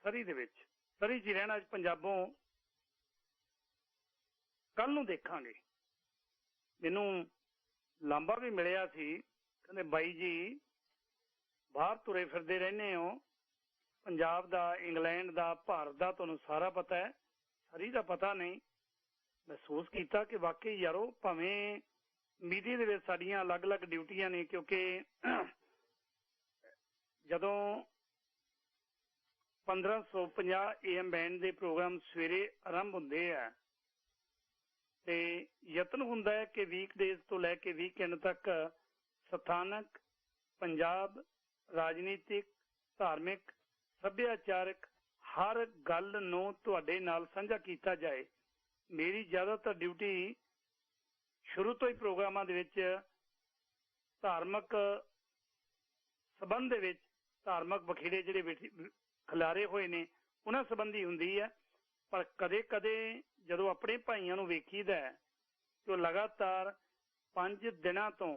ਸਰੀ ਦੇ ਵਿੱਚ, ਸਰੀ 'ਚ ਰਹਿਣਾ ਅੱਜ ਪੰਜਾਬੋਂ ਕੱਲ ਨੂੰ ਦੇਖਾਂਗੇ। ਮੈਨੂੰ ਲਾਂਬਾ ਵੀ ਮਿਲਿਆ ਸੀ, ਕਹਿੰਦੇ ਬਾਈ ਜੀ ਬਾਹਰ ਤੁਰੇ ਫਿਰਦੇ ਰਹਿੰਦੇ ਹੋ, ਪੰਜਾਬ ਦਾ, ਇੰਗਲੈਂਡ ਦਾ, ਭਾਰਤ ਦਾ ਤੁਹਾਨੂੰ ਸਾਰਾ ਪਤਾ ਹੈ, ਸਰੀ ਦਾ ਪਤਾ ਨਹੀਂ। ਮਹਿਸੂਸ ਕੀਤਾ ਕਿ ਵਾਕਈ ਯਾਰੋ ਭਾਵੇਂ ਮੀਡੀਆ ਦੇ ਵਿੱਚ ਸਾਡੀਆਂ ਅਲੱਗ ਅਲੱਗ ਡਿਊਟੀਆਂ ਨੇ, ਕਿਉਂਕਿ ਜਦੋਂ 1550 AM ਬੈਂਡ ਦੇ ਪ੍ਰੋਗਰਾਮ ਸਵੇਰੇ ਆਰੰਭ ਹੁੰਦੇ ਆ ਤੇ ਯਤਨ ਹੁੰਦਾ ਹੈ ਕਿ ਵੀਕਡੇਜ਼ ਤੋਂ ਲੈ ਕੇ ਵੀਕਐਂਡ ਤੱਕ ਸਥਾਨਕ, ਪੰਜਾਬ, ਰਾਜਨੀਤਿਕ, ਧਾਰਮਿਕ, ਸੱਭਿਆਚਾਰਕ ਹਰ ਗੱਲ ਨੂੰ ਤੁਹਾਡੇ ਨਾਲ ਸਾਂਝਾ ਕੀਤਾ ਜਾਏ। ਮੇਰੀ ਜ਼ਿਆਦਾਤਰ ਡਿਊਟੀ ਸ਼ੁਰੂ ਤੋਂ ਹੀ ਪ੍ਰੋਗਰਾਮਾਂ ਦੇ ਵਿੱਚ ਧਾਰਮਿਕ ਸੰਬੰਧ ਦੇ ਵਿੱਚ, ਧਾਰਮਿਕ ਵਖੇੜੇ ਜਿਹੜੇ ਖਿਲਾਰੇ ਹੋਏ ਨੇ ਉਹਨਾਂ ਸੰਬੰਧੀ ਹੁੰਦੀ ਹੈ। ਪਰ ਕਦੇ ਕਦੇ ਜਦੋਂ ਆਪਣੇ ਭਾਈਆਂ ਨੂੰ ਵੇਖੀਦਾ ਕਿ ਉਹ ਲਗਾਤਾਰ 5 ਦਿਨਾਂ ਤੋਂ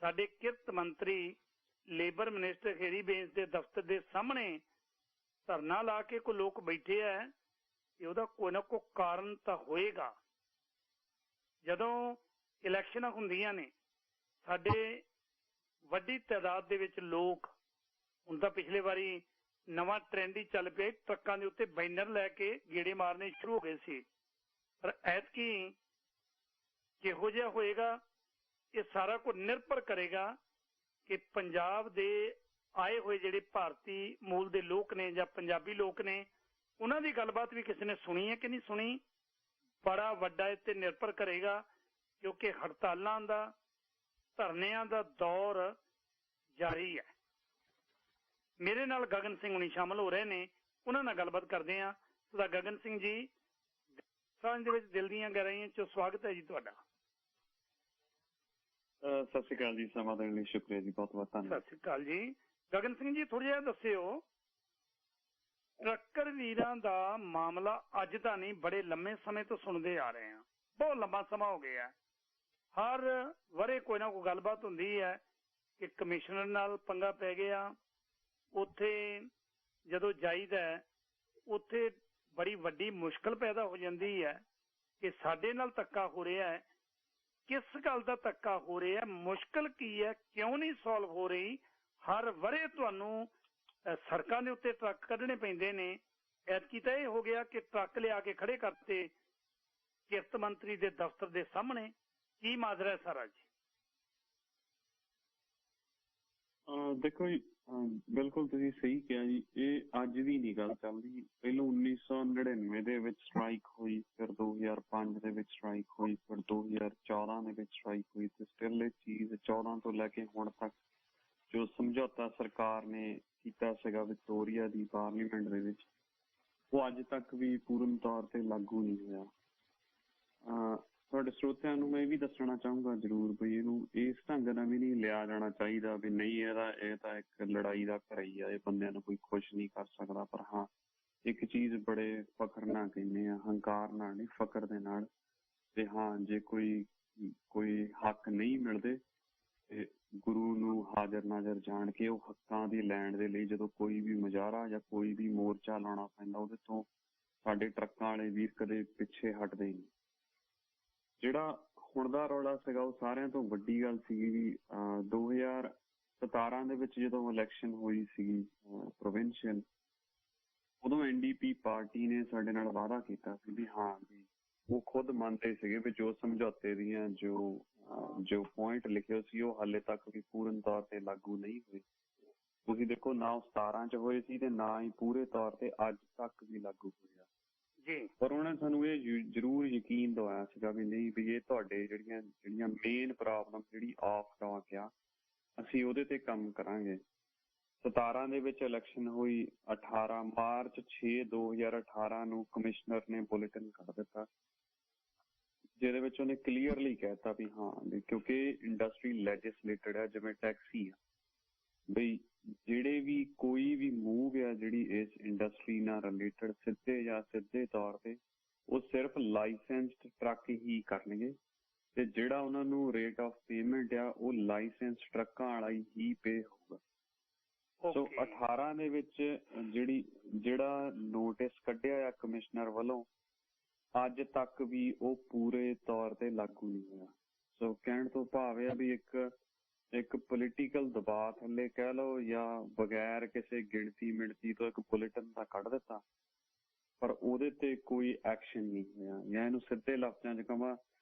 ਸਾਡੇ ਕਿਰਤ ਮੰਤਰੀ, ਲੇਬਰ ਮਿਨਿਸਟਰ ਖੇੜੀ ਬੇਂਸ ਦੇ ਦਫ਼ਤਰ ਦੇ ਸਾਹਮਣੇ ਧਰਨਾ ਲਾ ਕੇ ਕੋਈ ਲੋਕ ਬੈਠੇ ਹੈ, ਉਹਦਾ ਕੋਈ ਨਾ ਕੋਈ ਕਾਰਨ ਤਾਂ ਹੋਏਗਾ। ਜਦੋਂ ਇਲੈਕਸ਼ਨਾਂ ਹੁੰਦੀਆਂ ਨੇ ਸਾਡੇ ਵੱਡੀ ਤਾਦਾਦ ਦੇ ਵਿੱਚ ਲੋਕ, ਹੁਣ ਤਾਂ ਪਿਛਲੇ ਵਾਰੀ ਨਵਾਂ ਟ੍ਰੈਂਡ ਹੀ ਚੱਲ ਪਿਆ, ਟਰੱਕਾਂ ਦੇ ਉੱਤੇ ਬੈਨਰ ਲੈ ਕੇ ਗੇੜੇ ਮਾਰਨੇ ਸ਼ੁਰੂ ਹੋ ਗਏ ਸੀ। ਪਰ ਐਤਕੀ ਕਿਹੋ ਜਿਹਾ ਹੋਏਗਾ ਇਹ ਸਾਰਾ ਕੁਝ ਨਿਰਭਰ ਕਰੇਗਾ ਕਿ ਪੰਜਾਬ ਦੇ ਆਏ ਹੋਏ ਜਿਹੜੇ ਭਾਰਤੀ ਮੂਲ ਦੇ ਲੋਕ ਨੇ ਜਾਂ ਪੰਜਾਬੀ ਲੋਕ ਨੇ, ਉਹਨਾਂ ਦੀ ਗੱਲਬਾਤ ਵੀ ਕਿਸੇ ਨੇ ਸੁਣੀ ਹੈ ਕਿ ਨਹੀਂ ਸੁਣੀ। ਬੜਾ ਵੱਡਾ ਇਹ ਤੇ ਨਿਰਭਰ ਕਰੇਗਾ, ਕਿਉਂਕਿ ਹੜਤਾਲਾਂ ਦਾ, ਧਰਨਿਆਂ ਦਾ ਦੌਰ ਜਾਰੀ ਹੈ। ਮੇਰੇ ਨਾਲ ਗਗਨ ਸਿੰਘ ਹੁਣੀ ਸ਼ਾਮਲ ਹੋ ਰਹੇ ਨੇ, ਉਹਨਾਂ ਨਾਲ ਗੱਲਬਾਤ ਕਰਦੇ ਹਾਂ। ਸਦਾ ਗਗਨ ਸਿੰਘ ਜੀ, ਸਾਂਝ ਦੇ ਵਿੱਚ ਦਿਲ ਦੀਆਂ ਗਹਿਰਾਈਆਂ 'ਚ ਸਵਾਗਤ ਹੈ ਜੀ ਤੁਹਾਡਾ। ਸਤਿ ਸ਼੍ਰੀ ਅਕਾਲ ਜੀ, ਸਮਾਂ ਦੇਣ ਲਈ ਸ਼ੁਕਰੀਆ ਜੀ, ਬਹੁਤ ਬਹੁਤ ਧੰਨਵਾਦ। ਸਤਿ ਸ਼੍ਰੀ ਅਕਾਲ ਜੀ। ਗਗਨ ਸਿੰਘ ਜੀ, ਥੋੜ੍ਹਾ ਜਿਹਾ ਦੱਸਿਓ, ਟਰੱਕਰ ਵੀਰਾਂ ਦਾ ਮਾਮਲਾ ਅੱਜ ਤਾਂ ਨਹੀਂ, ਬੜੇ ਲੰਮੇ ਸਮੇਂ ਤੋਂ ਸੁਣਦੇ ਆ ਰਹੇ ਹਾਂ, ਬਹੁਤ ਲੰਬਾ ਸਮਾਂ ਹੋ ਗਿਆ। ਹਰ ਵਰੇ ਕੋਈ ਨਾ ਕੋਈ ਗੱਲਬਾਤ ਹੁੰਦੀ ਹੈ ਕਿ ਕਮਿਸ਼ਨਰ ਨਾਲ ਪੰਗਾ ਪੈ ਗਿਆ। ਉੱਥੇ ਜਦੋਂ ਜਾਈਦਾ ਉੱਥੇ ਬੜੀ ਵੱਡੀ ਮੁਸ਼ਕਲ ਪੈਦਾ ਹੋ ਜਾਂਦੀ ਹੈ ਕਿ ਸਾਡੇ ਨਾਲ ਧੱਕਾ ਹੋ ਰਿਹਾ ਹੈ, ਕਿਸ ਗੱਲ ਦਾ ਧੱਕਾ ਹੋ ਰਿਹਾ, ਮੁਸ਼ਕਲ ਕੀ ਹੈ, ਕਿਉਂ ਨਹੀਂ ਸੋਲਵ ਹੋ ਰਹੀ। ਹਰ ਵਰੇ ਤੁਹਾਨੂੰ ਸੜਕਾਂ ਦੇ ਉੱਤੇ ਟਰੱਕ ਕੱਢਣੇ ਪੈਂਦੇ ਨੇ। ਐਤਕੀ ਤਾਂ ਇਹ ਹੋ ਗਿਆ ਕਿ ਟਰੱਕ ਲਿਆ ਕੇ ਖੜੇ ਕਰਤੇ ਕਿਰਤ ਮੰਤਰੀ ਦੇ ਦਫ਼ਤਰ ਦੇ ਸਾਹਮਣੇ। ਕੀ ਮਾਜਰਾ ਹੈ ਸਾਰਾ ਜੀ? ਦੇਖੋ ਜੀ, ਬਿਲਕੁਲ ਤੁਸੀਂ ਸਹੀ ਕਿਹਾ ਜੀ। ਇਹ ਅੱਜ ਦੀ ਨਹੀਂ ਗੱਲ ਚੱਲਦੀ। ਪਹਿਲਾਂ 1999 ਦੇ ਵਿੱਚ ਸਟ੍ਰਾਈਕ ਹੋਈ, ਫਿਰ 2005 ਦੇ ਵਿੱਚ ਸਟ੍ਰਾਈਕ ਹੋਈ, ਫਿਰ 2014 ਦੇ ਵਿੱਚ ਸਟ੍ਰਾਈਕ ਹੋਈ, ਤੇ ਸਟਿਲ ਇਹ ਚੀਜ਼ 14 ਤੋਂ ਲੈ ਕੇ ਹੁਣ ਤੱਕ ਜੋ ਸਮਝੌਤਾ ਸਰਕਾਰ ਨੇ ਕੀਤਾ ਸੀਗਾ ਵਿਕਟੋਰੀਆ ਦੀ ਪਾਰਲੀਮੈਂਟ ਦੇ ਵਿੱਚ, ਉਹ ਅੱਜ ਤੱਕ ਵੀ ਪੂਰਨ ਤੌਰ ਤੇ ਲਾਗੂ ਨਹੀਂ ਹੋਇਆ। ਤੁਹਾਡੇ ਸਰੋਤਿਆਂ ਨੂੰ ਮੈਂ ਇਹ ਵੀ ਦੱਸਣਾ ਚਾਹੂੰਗਾ ਜ਼ਰੂਰ ਵੀ ਇਹਨੂੰ ਇਸ ਢੰਗ ਨਾਲ ਵੀ ਨਹੀਂ ਲਿਆ ਜਾਣਾ ਚਾਹੀਦਾ ਵੀ ਨਹੀਂ ਇਹ ਤਾਂ ਇੱਕ ਲੜਾਈ ਦਾ ਘਰ ਹੀ ਆ, ਇਹ ਬੰਦਿਆਂ ਨੂੰ ਕੋਈ ਖੁਸ਼ ਨਹੀਂ ਕਰ ਸਕਦਾ। ਪਰ ਹਾਂ, ਇੱਕ ਚੀਜ਼ ਬੜੇ ਫਖਰ ਨਾਲ ਕਹਿੰਦੇ ਆ, ਹੰਕਾਰ ਨਾਲ ਨਹੀਂ, ਫਖਰ ਦੇ ਨਾਲ, ਤੇ ਹਾਂ ਜੇ ਕੋਈ ਹੱਕ ਨਹੀਂ ਮਿਲਦੇ ਤੇ ਗੁਰੂ ਨੂੰ ਹਾਜ਼ਰ ਨਾਜ਼ਰ ਜਾਣ ਕੇ ਉਹ ਹੱਕਾਂ ਦੀ ਲੈਣ ਦੇ ਲਈ ਜਦੋਂ ਕੋਈ ਵੀ ਮੁਜ਼ਾਹਰਾ ਜਾਂ ਕੋਈ ਵੀ ਮੋਰਚਾ ਲਾਉਣਾ ਪੈਂਦਾ, ਉਹਦੇ ਤੋਂ ਸਾਡੇ ਟਰੱਕਾਂ ਵਾਲੇ ਵੀਰ ਕਦੇ ਪਿੱਛੇ ਹਟਦੇ ਨਹੀਂ। ਜਿਹੜਾ ਹੁਣ ਦਾ ਰੌਲਾ ਸੀਗਾ ਉਹ ਸਾਰਿਆਂ ਤੋਂ ਵੱਡੀ ਗੱਲ ਸੀਗੀ ਵੀ 2017 ਦੇ ਵਿੱਚ ਜਦੋਂ ਇਲੈਕਸ਼ਨ ਹੋਈ ਸੀਗੀ ਪ੍ਰੋਵਿੰਸ਼ੀਅਲ, ਉਦੋਂ NDP ਪਾਰਟੀ ਨੇ ਸਾਡੇ ਨਾਲ ਵਾਅਦਾ ਕੀਤਾ ਸੀ ਵੀ ਹਾਂ ਵੀ ਉਹ ਖੁਦ ਮੰਨਦੇ ਸੀਗੇ ਵੀ ਜੋ ਸਮਝੌਤੇ ਦੀਆਂ ਜੋ ਪੁਆਇੰਟ ਲਿਖੇ ਸੀ ਉਹ ਹਾਲੇ ਤੱਕ ਵੀ ਪੂਰਨ ਤੌਰ ਤੇ ਲਾਗੂ ਨਹੀਂ ਹੋਏ। ਤੁਸੀਂ ਦੇਖੋ, ਨਾ ਉਹ 17 ਚ ਹੋਏ ਸੀ ਤੇ ਨਾ ਹੀ ਪੂਰੇ ਤੌਰ ਤੇ ਅੱਜ ਤੱਕ ਵੀ ਲਾਗੂ ਹੋਇਆ ਜੀ। ਪਰ ਉਹਨਾਂ ਸਾਨੂੰ ਇਹ ਜ਼ਰੂਰ ਯਕੀਨ ਦਵਾਇਆ ਸੀਗਾ ਵੀ ਨਹੀਂ ਵੀ ਇਹ ਤੁਹਾਡੇ ਜਿਹੜੀਆਂ ਮੇਨ ਪ੍ਰੋਬਲਮ ਜਿਹੜੀ ਆਫ ਟਾਕ ਆ, ਅਸੀਂ ਉਹਦੇ ਤੇ ਕੰਮ ਕਰਾਂਗੇ। 17 ਦੇ ਵਿੱਚ ਇਲੈਕਸ਼ਨ ਹੋਈ, 18 ਮਾਰਚ 6 2018 ਨੂੰ ਕਮਿਸ਼ਨਰ ਨੇ ਬੁਲੇਟਿਨ ਕੱਢ ਦਿੱਤਾ ਜਿਹਦੇ ਵਿੱਚ ਉਹਨੇ ਕਲੀਅਰਲੀ ਕਹਿਤਾ ਵੀ ਹਾਂ ਵੀ ਕਿਉਂਕਿ ਇੰਡਸਟਰੀ ਲੈਜਿਸਲੇਟਡ ਹੈ, ਜਿਵੇਂ ਟੈਕਸੀ ਆ, ਬਈ ਜਿਹੜੇ ਵੀ ਕੋਈ ਵੀ ਮੂਵ ਆ ਜਿਹੜੀ ਇਸ ਇੰਡਸਟਰੀ ਨਾਲ ਰਿਲੇਟਡ ਸਿੱਧੇ ਜਾਂ ਸਿੱਧੇ ਤੌਰ ਤੇ ਉਹ ਸਿਰਫ ਲਾਇਸੈਂਸਡ ਟਰੱਕ ਹੀ ਕਰਨਗੇ ਤੇ ਜਿਹੜਾ ਉਹਨਾਂ ਨੂੰ ਰੇਟ ਆਫ ਪੇਮੈਂਟ ਆ ਉਹ ਲਾਇਸੈਂਸ ਟਰੱਕਾਂ ਵਾਲਾ ਹੀ ਪੇ ਹੋਊਗਾ। ਸੋ 18 ਦੇ ਵਿੱਚ ਜਿਹੜਾ ਨੋਟਿਸ ਕੱਢਿਆ ਆ ਕਮਿਸ਼ਨਰ ਵੱਲੋਂ ਅੱਜ ਤੱਕ ਵੀ ਉਹ ਪੂਰੇ ਤੌਰ ਤੇ ਲਾਗੂ ਨਹੀਂ ਹੋਇਆ। ਸੋ ਕਹਿਣ ਤੋਂ ਭਾਵ ਆ ਵੀ ਇੱਕ ਪੋਲੀਟੀਕਲ ਦਬਾਅ ਥੱਲੇ ਕਹਿ ਲਓ ਜਾਂ ਬਗੈਰ ਕਿਸੇ ਗਿਣਤੀ ਮਿਣਤੀ ਤੋਂ ਇੱਕ ਬੁਲੇਟਿਨ ਦਾ ਕੱਢ ਦਿੱਤਾ, ਪਰ ਉਹਦੇ ਤੇ ਕੋਈ ਐਕਸ਼ਨ ਨਹੀਂ ਹੋਇਆ। ਜਾਂ ਇਹਨੂੰ ਸਿੱਧੇ ਲਫ਼ਜ਼ਾਂ 'ਚ ਕਹਾਂ,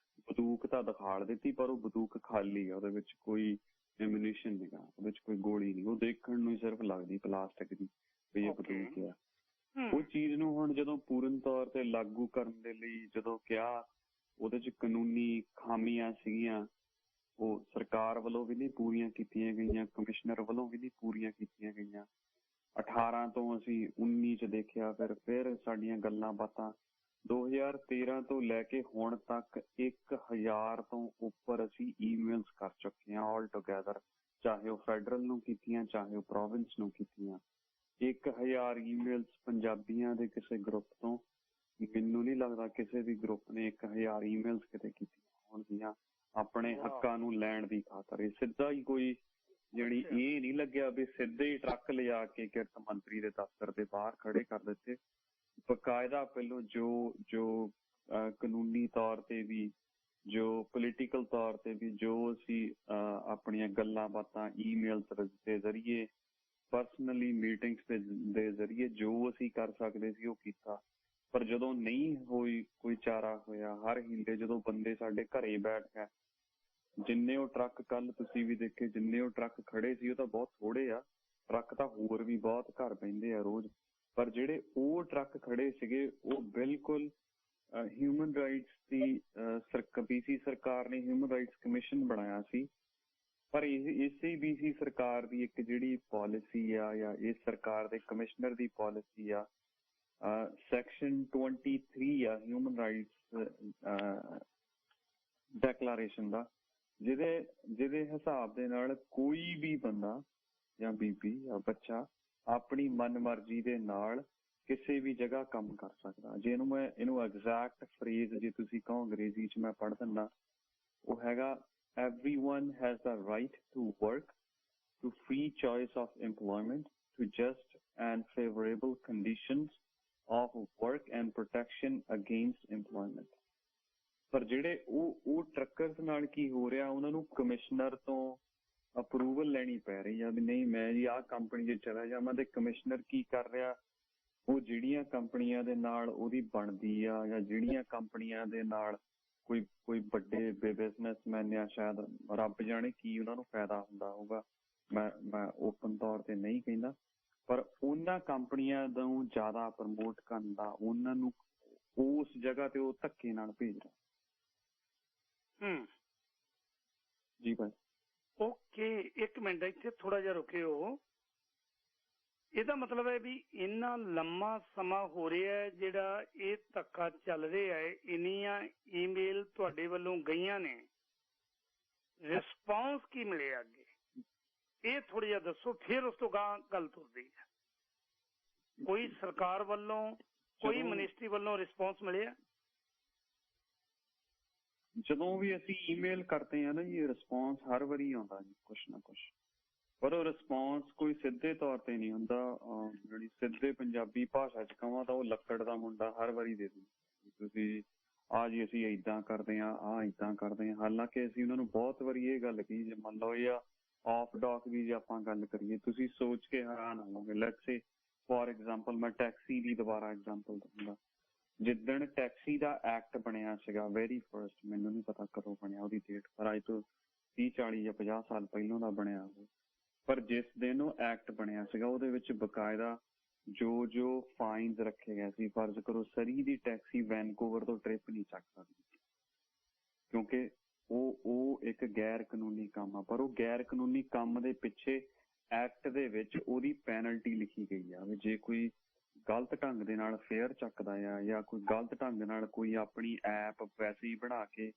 ਬੰਦੂਕ ਤਾਂ ਦਿਖਾੜ ਦਿੱਤੀ ਪਰ ਉਹ ਬੰਦੂਕ ਖਾਲੀ ਆ, ਉਹਦੇ ਵਿੱਚ ਕੋਈ ਐਮੂਨੀਸ਼ਨ ਨੀਗਾ, ਉਹਦੇ ਵਿੱਚ ਕੋਈ ਗੋਲੀ ਨਹੀਂ। ਉਹ ਦੇਖਣ ਨੂੰ ਹੀ ਸਿਰਫ ਲੱਗਦੀ ਪਲਾਸਟਿਕ ਦੀ ਵੀ ਇਹ ਬੰਦੂਕ ਆ। ਉਹ ਚੀਜ਼ ਨੂੰ ਹੁਣ ਜਦੋਂ ਪੂਰਨ ਤੌਰ ਤੇ ਲਾਗੂ ਕਰਨ ਦੇ ਲਈ ਜਦੋਂ ਕਿਹਾ, ਉਹਦੇ 'ਚ ਕਾਨੂੰਨੀ ਖਾਮੀਆਂ ਸੀਗੀਆਂ, ਉਹ ਸਰਕਾਰ ਵੱਲੋਂ ਵੀ ਨਹੀਂ ਪੂਰੀਆਂ ਕੀਤੀਆਂ ਗਈਆਂ, ਕਮਿਸ਼ਨਰ ਵੱਲੋਂ ਵੀ ਨਹੀਂ ਪੂਰੀਆਂ ਕੀਤੀਆਂ ਗਈਆਂ। 18 ਤੋਂ ਅਸੀਂ 19 ਚ ਦੇਖਿਆ, ਫਿਰ ਸਾਡੀਆਂ ਗੱਲਾਂ ਬਾਤਾਂ 2013 ਤੋਂ ਲੈ ਕੇ ਹੁਣ ਤੱਕ 1000 ਤੋਂ ਉੱਪਰ ਅਸੀਂ ਈਮੇਲਸ ਕਰ ਚੁੱਕੇ ਹਾਂ ਆਲ ਟੂਗੈਦਰ, ਚਾਹੇ ਉਹ ਫੈਡਰਲ ਨੂੰ ਕੀਤੀਆਂ ਚਾਹੇ ਉਹ ਪ੍ਰੋਵਿੰਸ ਨੂੰ ਕੀਤੀਆਂ। 1000 ਈਮੇਲਸ ਪੰਜਾਬੀਆਂ ਦੇ ਕਿਸੇ ਗਰੁੱਪ ਤੋਂ, ਮੈਨੂੰ ਨਹੀਂ ਲੱਗਦਾ ਕਿਸੇ ਵੀ ਗਰੁੱਪ ਨੇ 1000 ਈਮੇਲਸ ਕਿਤੇ ਕੀਤੀਆਂ ਹੋਣਗੀਆਂ ਆਪਣੇ ਹੱਕਾਂ ਨੂੰ ਲੈਣ ਦੀ ਖਾਤਰ। ਇਹ ਸਿੱਧਾ ਹੀ ਕੋਈ ਜਿਹੜੀ ਇਹ ਨਹੀਂ ਲੱਗਿਆ ਵੀ ਸਿੱਧੇ ਹੀ ਟਰੱਕ ਲਿਜਾ ਕੇ ਕਿਰਤ ਮੰਤਰੀ ਦੇ ਦਫ਼ਤਰ ਦੇ ਬਾਹਰ ਖੜੇ ਕਰ ਦਿੱਤੇ। ਬਕਾਇਦਾ ਪਹਿਲੋਂ ਜੋ ਕਾਨੂੰਨੀ ਤੌਰ ਤੇ ਵੀ, ਜੋ ਪੋਲੀਟੀਕਲ ਤੌਰ ਤੇ ਵੀ, ਜੋ ਅਸੀਂ ਆਪਣੀਆਂ ਗੱਲਾਂ ਬਾਤਾਂ ਈਮੇਲਸ ਦੇ ਜ਼ਰੀਏ, ਪਰਸਨਲੀ ਮੀਟਿੰਗਸ ਦੇ ਜ਼ਰੀਏ ਜੋ ਅਸੀਂ ਕਰ ਸਕਦੇ ਸੀ ਉਹ ਕੀਤਾ। ਪਰ ਜਦੋਂ ਨਹੀਂ ਹੋਈ, ਕੋਈ ਚਾਰਾ ਹੋਇਆ, ਹਰ ਹੀਲੇ ਜਦੋਂ ਬੰਦੇ ਸਾਡੇ ਘਰੇ ਬੈਠ ਗਏ, ਜਿੰਨੇ ਉਹ ਟਰੱਕ ਕੱਲ ਤੁਸੀਂ ਵੀ ਦੇਖੇ, ਜਿੰਨੇ ਉਹ ਟਰੱਕ ਖੜੇ ਸੀ ਉਹ ਤਾਂ ਬਹੁਤ ਥੋੜੇ ਆ, ਟਰੱਕ ਤਾਂ ਹੋਰ ਵੀ ਬਹੁਤ ਘਰ ਪੈਂਦੇ ਆ ਰੋਜ਼, ਪਰ ਜਿਹੜੇ ਉਹ ਟਰੱਕ ਖੜੇ ਸੀਗੇ ਉਹ ਬਿਲਕੁਲ ਹਿਊਮਨ ਰਾਈਟਸ ਦੀ BC ਸਰਕਾਰ ਨੇ ਹਿਊਮਨ ਰਾਈਟਸ ਕਮਿਸ਼ਨ ਬਣਾਇਆ ਸੀ, ਪਰ ਇਸੇ BC ਸਰਕਾਰ ਦੀ ਇੱਕ ਜਿਹੜੀ ਪਾਲਿਸੀ ਆ ਜਾਂ ਇਸ ਸਰਕਾਰ ਦੇ ਕਮਿਸ਼ਨਰ ਦੀ ਪਾਲਿਸੀ ਆ, ਸੈਕਸ਼ਨ 23 ਆ ਹਿਊਮਨ ਰਾਈਟਸ ਡੈਕਲਾਰੇਸ਼ਨ ਦਾ, ਜਿਹਦੇ ਹਿਸਾਬ ਦੇ ਨਾਲ ਕੋਈ ਵੀ ਬੰਦਾ ਜਾਂ ਬੀਬੀ ਜਾਂ ਬੱਚਾ ਆਪਣੀ ਮਨਮਰਜ਼ੀ ਦੇ ਨਾਲ ਕਿਸੇ ਵੀ ਜਗ੍ਹਾ ਕੰਮ ਕਰ ਸਕਦਾ। ਜੇ ਇਹਨੂੰ ਐਗਜ਼ੈਕਟ ਫਰੇਜ਼ ਜੇ ਤੁਸੀਂ ਕਹੋ ਅੰਗਰੇਜ਼ੀ 'ਚ ਮੈਂ ਪੜ੍ਹ ਦਿੰਦਾ, ਉਹ ਹੈਗਾ everyone has the right to work, to free choice of employment, to just and favorable conditions of work and protection against employment। ਪਰ ਜਿਹੜੇ ਉਹ ਟਰੱਕਰਸ ਨਾਲ ਕੀ ਹੋ ਰਿਹਾ, ਉਹਨਾਂ ਨੂੰ ਕਮਿਸ਼ਨਰ ਤੋਂ ਅਪਰੂਵਲ ਲੈਣੀ ਪੈ ਰਹੀ ਆ ਵੀ ਨਹੀਂ ਮੈਂ ਜੀ ਆਹ ਕੰਪਨੀ 'ਚ ਚਲਾ ਜਾਵਾਂ, ਤੇ ਕਮਿਸ਼ਨਰ ਕੀ ਕਰ ਰਿਹਾ, ਉਹ ਜਿਹੜੀਆਂ ਕੰਪਨੀਆਂ ਦੇ ਨਾਲ ਉਹਦੀ ਬਣਦੀ ਆ ਜਾਂ ਜਿਹੜੀਆਂ ਕੰਪਨੀਆਂ ਦੇ ਨਾਲ ਕੋਈ ਵੱਡੇ ਬਿਜ਼ਨਸਮੈਨ ਜਾਂ ਸ਼ਾਇਦ ਰੱਬ ਜਾਣੇ ਕੀ ਉਹਨਾਂ ਨੂੰ ਫਾਇਦਾ ਹੁੰਦਾ ਹੋਊਗਾ, ਮੈਂ ਓਪਨ ਤੌਰ ਤੇ ਨਹੀਂ ਕਹਿੰਦਾ, ਪਰ ਉਹਨਾਂ ਕੰਪਨੀਆਂ ਨੂੰ ਜ਼ਿਆਦਾ ਪ੍ਰਮੋਟ ਕਰਨ ਦਾ, ਉਹਨਾਂ ਨੂੰ ਉਸ ਜਗ੍ਹਾ ਤੇ ਉਹ ਧੱਕੇ ਨਾਲ ਭੇਜ ਰਿਹਾ। ਜੀ ਭਾਈ। ਓਕੇ, ਇੱਕ ਮਿੰਟ ਇੱਥੇ ਥੋੜਾ ਜਿਹਾ ਰੁਕਿਓ। ਇਹਦਾ ਮਤਲਬ ਹੈ ਵੀ ਇੰਨਾ ਲੰਮਾ ਸਮਾਂ ਹੋ ਰਿਹਾ ਹੈ ਜਿਹੜਾ ਇਹ ਧੱਕਾ ਚੱਲ ਰਿਹਾ ਹੈ, ਇੰਨੀਆਂ ਈਮੇਲ ਤੁਹਾਡੇ ਵੱਲੋਂ ਗਈਆਂ ਨੇ, ਰਿਸਪੌਂਸ ਕੀ ਮਿਲਿਆ ਅੱਗੇ, ਇਹ ਥੋੜਾ ਜਿਹਾ ਦੱਸੋ, ਫਿਰ ਉਸ ਤੋਂ ਗਾਂ ਗੱਲ ਤੁਰਦੀ ਹੈ। ਕੋਈ ਸਰਕਾਰ ਵੱਲੋਂ, ਕੋਈ ਮਿਨਿਸਟਰੀ ਵੱਲੋਂ ਰਿਸਪੌਂਸ ਮਿਲਿਆ? ਜਦੋਂ ਵੀ ਅਸੀਂ ਈਮੇਲ ਕਰਦੇ ਹਾਂ ਨਾ ਜੀ, ਰਿਸਪੌਂਸ ਹਰ ਵਾਰੀ ਆਉਂਦਾ ਜੀ ਕੁਛ ਨਾ ਕੁਛ, ਪਰ ਉਹ ਰਿਸਪੌਂਸ ਕੋਈ ਸਿੱਧੇ ਤੌਰ ਤੇ ਨਹੀਂ ਹੁੰਦਾ। ਜਿਹੜੀ ਸਿੱਧੇ ਪੰਜਾਬੀ ਭਾਸ਼ਾ 'ਚ ਕਹਾਂ ਤਾਂ ਉਹ ਲੱਕੜ ਦਾ ਮੁੰਡਾ ਹਰ ਵਾਰੀ ਦੇ ਦਿੰਦਾ, ਤੁਸੀਂ ਆਹ ਜੀ ਅਸੀਂ ਏਦਾਂ ਕਰਦੇ ਹਾਂ, ਆਹ ਏਦਾਂ ਕਰਦੇ ਹਾਂ। ਹਾਲਾਂਕਿ ਅਸੀਂ ਉਹਨਾਂ ਨੂੰ ਬਹੁਤ ਵਾਰੀ ਇਹ ਗੱਲ ਕਹੀ, ਜੇ ਮੰਨ ਲਓ ਜਾਂ ਆਫ ਡਾਕ ਦੀ ਜੇ ਆਪਾਂ ਗੱਲ ਕਰੀਏ, ਤੁਸੀਂ ਸੋਚ ਕੇ ਹੈਰਾਨ ਹੋਵੋਗੇ। ਲੈਟਸ ਸੇ ਫੋਰ ਐਗਜ਼ਾਮਪਲ, ਮੈਂ ਟੈਕਸੀ ਦੀ ਦੁਬਾਰਾ ਐਗਜ਼ਾਮਪਲ ਦਊਂਗਾ। ਜਿੱਦਣ ਟੈਕਸੀ ਦਾ ਐਕਟ ਬਣਿਆ ਸੀਗਾ ਵੈਰੀ ਫਸਟ, ਮੈਨੂੰ ਨਹੀਂ ਪਤਾ ਕਦੋਂ ਬਣਿਆ ਉਹਦੀ ਡੇਟ, ਪਰ ਅੱਜ ਤੋਂ 30, 40 ਜਾਂ 50 ਸਾਲ ਪਹਿਲਾਂ ਦਾ ਬਣਿਆ ਉਹ, ਪਰ ਜਿਸ ਦਿਨ ਉਹ ਐਕਟ ਬਣਿਆ ਸੀਗਾ ਉਹਦੇ ਵਿੱਚ ਬਕਾਇਦਾ ਜੋ ਫਾਈਨਸ ਰੱਖੇ ਗਏ ਸੀ। ਫਰਜ਼ ਕਰੋ ਸਰੀ ਦੀ ਟੈਕਸੀ ਵੈਨਕੂਵਰ ਤੋਂ ਟ੍ਰਿਪ ਨਹੀਂ ਚੱਕ ਸਕਦੀ ਕਿਉਂਕਿ ਉਹ ਇੱਕ ਗੈਰ ਕਾਨੂੰਨੀ ਕੰਮ ਆ, ਪਰ ਉਹ ਗੈਰ ਕਾਨੂੰਨੀ ਕੰਮ ਦੇ ਪਿੱਛੇ ਐਕਟ ਦੇ ਵਿੱਚ ਉਹਦੀ ਪੈਨਲਟੀ ਲਿਖੀ ਗਈ ਆ ਵੀ ਜੇ ਕੋਈ ਗਲਤ ਢੰਗ ਦੇ ਨਾਲ ਫੇਅਰ ਚੱਕਦਾ ਆ ਜਾਂ ਕੋਈ ਗਲਤ ਢੰਗ ਨਾਲ ਕੋਈ ਆਪਣੀ ਐਪ ਵੈਸੇ ਹੀ ਬਣਾ ਕੇ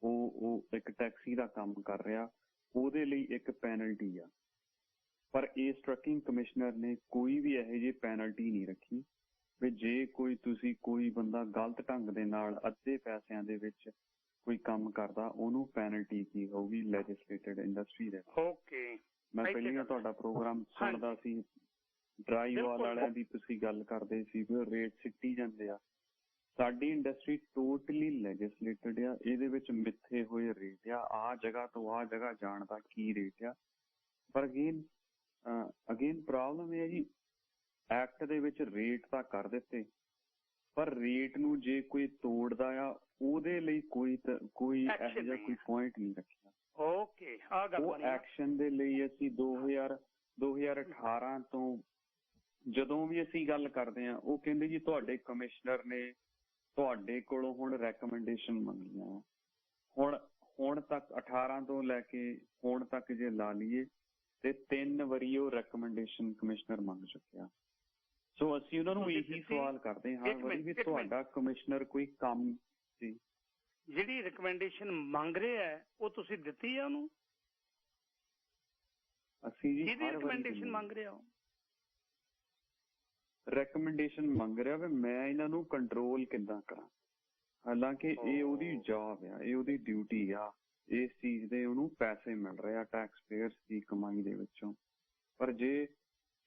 ਉਹ ਇੱਕ ਟੈਕਸੀ ਦਾ ਕੰਮ ਕਰ ਰਿਹਾ, ਉਹਦੇ ਲਈ ਇੱਕ ਪੈਨਲਟੀ ਆ। ਪਰ ਇਸ ਟਰੱਕਿੰਗ ਕਮਿਸ਼ਨਰ ਨੇ ਕੋਈ ਵੀ ਇਹੋ ਜਿਹੀ ਪੈਨਲਟੀ ਨਹੀਂ ਰੱਖੀ ਵੀ ਜੇ ਕੋਈ ਬੰਦਾ ਗਲਤ ਢੰਗ ਦੇ ਨਾਲ ਅੱਧੇ ਪੈਸਿਆਂ ਦੇ ਵਿੱਚ ਕੋਈ ਕੰਮ ਕਰਦਾ, ਉਹਨੂੰ ਪੈਨਲਟੀ ਕੀ ਹੋਊਗੀ ਲੈਜਿਸਲੇਟਿਡ ਇੰਡਸਟਰੀ ਦੇ। ਓਕੇ, ਮੈਂ ਪਹਿਲਾਂ ਤੁਹਾਡਾ ਪ੍ਰੋਗਰਾਮ ਸੁਣਦਾ ਸੀ, ਡਰਾਈਵਾਲ ਵਾਲਿਆਂ ਦੀ ਤੁਸੀਂ ਗੱਲ ਕਰਦੇ ਸੀ ਵੀ ਉਹ ਰੇਟ ਸਿੱਟੀ ਜਾਂਦੇ ਆ। ਸਾਡੀ ਇੰਡਸਟਰੀ ਟੋਟਲੀ ਲੈਜਿਸਲੇਟਡ ਆ, ਇਹਦੇ ਵਿੱਚ ਮਿੱਥੇ ਹੋਏ ਰੇਟ ਆ, ਆਹ ਜਗ੍ਹਾ ਤੋਂ ਆਹ ਜਗ੍ਹਾ ਜਾਣ ਦਾ ਕੀ ਰੇਟ ਆ। ਪਰ ਅਗੇਨ ਪ੍ਰੋਬਲਮ ਇਹ ਹੈ ਜੀ, ਐਕਟ ਦੇ ਵਿੱਚ ਰੇਟ ਤਾਂ ਕਰ ਦਿੱਤੇ, ਪਰ ਰੇਟ ਨੂੰ ਜੇ ਕੋਈ ਤੋੜਦਾ ਆ ਉਹਦੇ ਲਈ ਕੋਈ ਇਹੋ ਜਿਹਾ ਕੋਈ ਪੁਆਇੰਟ ਨਹੀਂ ਰੱਖਿਆ। ਉਹ ਐਕਸ਼ਨ ਦੇ ਲਈ ਅਸੀਂ 2018 ਤੋਂ ਜਦੋਂ ਵੀ ਅਸੀਂ ਗੱਲ ਕਰਦੇ ਹਾਂ ਉਹ ਕਹਿੰਦੇ ਜੀ ਤੁਹਾਡੇ ਕਮਿਸ਼ਨਰ ਨੇ ਤੁਹਾਡੇ ਕੋਲੋਂ ਹੁਣ ਰੈਕਮੈਂਡੇਸ਼ਨ ਮੰਗੀਆਂ। ਹੁਣ ਤੱਕ 18 ਤੋਂ ਲੈ ਕੇ ਹੁਣ ਤੱਕ ਜੇ ਲਾ ਲਈਏ ਤੇ 3 ਵਾਰੀ ਉਹ ਰੈਕਮੈਂਡੇਸ਼ਨ ਕਮਿਸ਼ਨਰ ਮੰਗ ਚੁੱਕਿਆ। ਸੋ ਅਸੀਂ ਉਹਨਾਂ ਨੂੰ ਇਹੀ ਸਵਾਲ ਕਰਦੇ ਹਾਂ ਹਰ ਵਾਰੀ ਵੀ ਤੁਹਾਡਾ ਕਮਿਸ਼ਨਰ ਕੋਈ ਕੰਮ ਸੀ। ਜਿਹੜੀ ਰეკਮੈਂਡੇਸ਼ਨ ਮੰਗ ਰਿਹਾ ਹੈ ਉਹ ਤੁਸੀਂ ਦਿੱਤੀ ਹੈ ਉਹਨੂੰ? ਅਸੀਂ ਜੀ ਰეკਮੈਂਡੇਸ਼ਨ ਮੰਗ ਰਿਹਾ ਰੈਕਮੈਂਡੇਸ਼ਨ ਮੰਗ ਰਿਹਾ ਵੀ ਮੈਂ ਇਹਨਾਂ ਨੂੰ ਕੰਟਰੋਲ ਕਿੱਦਾਂ ਕਰਾਂ, ਹਾਲਾਂਕਿ ਇਹ ਉਹਦੀ ਜੌਬ ਆ, ਇਹ ਉਹਦੀ ਡਿਊਟੀ ਆ, ਇਸ ਚੀਜ਼ ਦੇ ਉਹਨੂੰ ਪੈਸੇ ਮਿਲ ਰਹੇ ਆ ਟੈਕਸ ਪੇਅਰਸ ਦੀ ਕਮਾਈ ਦੇ ਵਿੱਚੋਂ। ਪਰ ਜੇ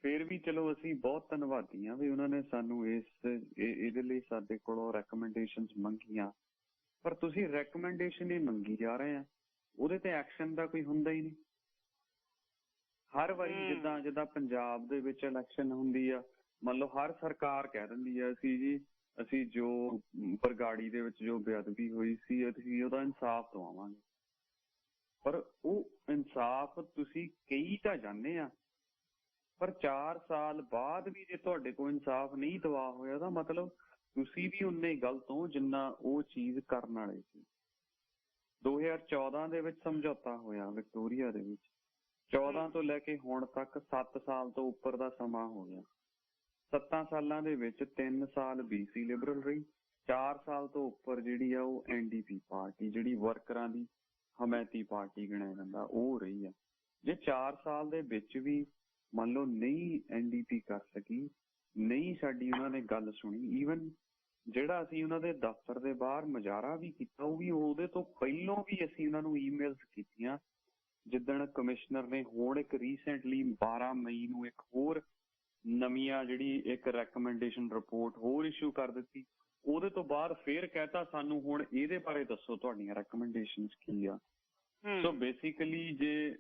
ਫਿਰ ਵੀ ਚਲੋ ਅਸੀਂ ਬਹੁਤ ਧੰਨਵਾਦੀ ਹਾਂ ਵੀ ਉਹਨਾਂ ਨੇ ਸਾਨੂੰ ਇਹਦੇ ਲਈ ਸਾਡੇ ਕੋਲੋਂ ਰੈਕਮੈਂਡੇਸ਼ਨ ਮੰਗੀਆਂ, ਪਰ ਤੁਸੀਂ ਰੈਕਮੈਂਡੇਸ਼ਨ ਹੀ ਮੰਗੀ ਜਾ ਰਹੇ ਆ, ਉਹਦੇ ਤੇ ਐਕਸ਼ਨ ਦਾ ਕੋਈ ਹੁੰਦਾ ਹੀ ਨਹੀਂ। ਹਰ ਵਾਰੀ ਜਿੱਦਾਂ ਪੰਜਾਬ ਦੇ ਵਿੱਚ ਇਲੈਕਸ਼ਨ ਹੁੰਦੀ ਆ, ਮੰਨ ਲਓ ਹਰ ਸਰਕਾਰ ਕਹਿ ਦਿੰਦੀ ਆ ਅਸੀਂ ਜੋ ਬਰਗਾੜੀ ਦੇ ਵਿੱਚ ਜੋ ਬੇਅਦਬੀ ਹੋਈ ਸੀ ਅਸੀਂ ਉਹਦਾ ਇਨਸਾਫ ਦਵਾਵਾਂਗੇ, ਪਰ ਉਹ ਇਨਸਾਫ ਤੁਸੀਂ ਕਹੀ ਤਾਂ ਜਾਂਦੇ ਆ, ਪਰ 4 ਸਾਲ ਬਾਅਦ ਵੀ ਜੇ ਤੁਹਾਡੇ ਕੋਲ ਇਨਸਾਫ ਨਹੀਂ ਦਵਾ ਹੋਇਆ ਤਾਂ ਮਤਲਬ ਤੁਸੀਂ ਵੀ ਉਨੇ ਗਲਤ ਹੋ ਜਿੰਨਾ ਉਹ ਚੀਜ਼ ਕਰਨ ਵਾਲੇ ਸੀ। 2014 ਦੇ ਵਿੱਚ ਸਮਝੌਤਾ ਹੋਇਆ ਵਿਕਟੋਰੀਆ ਦੇ ਵਿੱਚ, 14 ਤੋਂ ਲੈ ਕੇ ਹੁਣ ਤੱਕ 7 ਸਾਲ ਤੋਂ ਉੱਪਰ ਦਾ ਸਮਾਂ ਹੋ ਗਿਆ। 7 ਸਾਲਾਂ ਦੇ ਵਿੱਚ 3 ਸਾਲ BC ਲਿਬਰਲ ਰਹੀ, 4 ਸਾਲ ਤੋਂ ਉੱਪਰ ਜਿਹੜੀ ਆ ਉਹ NDP ਪਾਰਟੀ, ਜਿਹੜੀ ਵਰਕਰਾਂ ਦੀ ਹਮਾਇਤੀ ਪਾਰਟੀ ਗਿਣਿਆ ਜਾਂਦਾ, ਉਹ ਰਹੀ ਆ। ਜੇ 4 ਸਾਲ ਦੇ ਵਿੱਚ ਵੀ ਮੰਨ ਲਓ ਨਹੀਂ NDP ਕਰ ਸਕੀ, ਨਹੀਂ ਸਾਡੀ ਉਹਨਾਂ ਨੇ ਗੱਲ ਸੁਣੀ, ਈਵਨ ਜਿਹੜਾ ਅਸੀਂ ਉਹਨਾਂ ਦੇ ਦਫ਼ਤਰ ਦੇ ਬਾਹਰ ਮੁਜ਼ਾਹਰਾ ਵੀ ਕੀਤਾ ਉਹ ਵੀ ਉਹਦੇ ਤੋਂ ਪਹਿਲਾਂ ਵੀ ਅਸੀਂ ਉਹਨਾਂ ਨੂੰ ਈਮੇਲਸ ਕੀਤੀਆਂ। ਜਿੱਦਣ ਕਮਿਸ਼ਨਰ ਨੇ ਹੁਣ ਇੱਕ ਰੀਸੈਂਟਲੀ 12 ਮਈ ਨੂੰ ਇੱਕ ਹੋਰ ਨਵੀਆਂ ਜਿਹੜੀ ਇੱਕ ਰੈਕਮੈਂਡੇਸ਼ਨ ਰਿਪੋਰਟ ਹੋਰ ਇਸ਼ੂ ਕਰ ਦਿੱਤੀ, ਉਹਦੇ ਤੋਂ ਬਾਅਦ ਫੇਰ ਕਹਿਤਾ ਸਾਨੂੰ ਹੁਣ ਇਹਦੇ ਬਾਰੇ ਦੱਸੋ ਤੁਹਾਡੀਆਂ ਰੈਕਮੈਂਡੇਸ਼ਨਸ ਕੀ ਆ। ਸੋ ਬੇਸਿਕਲੀ ਜੇ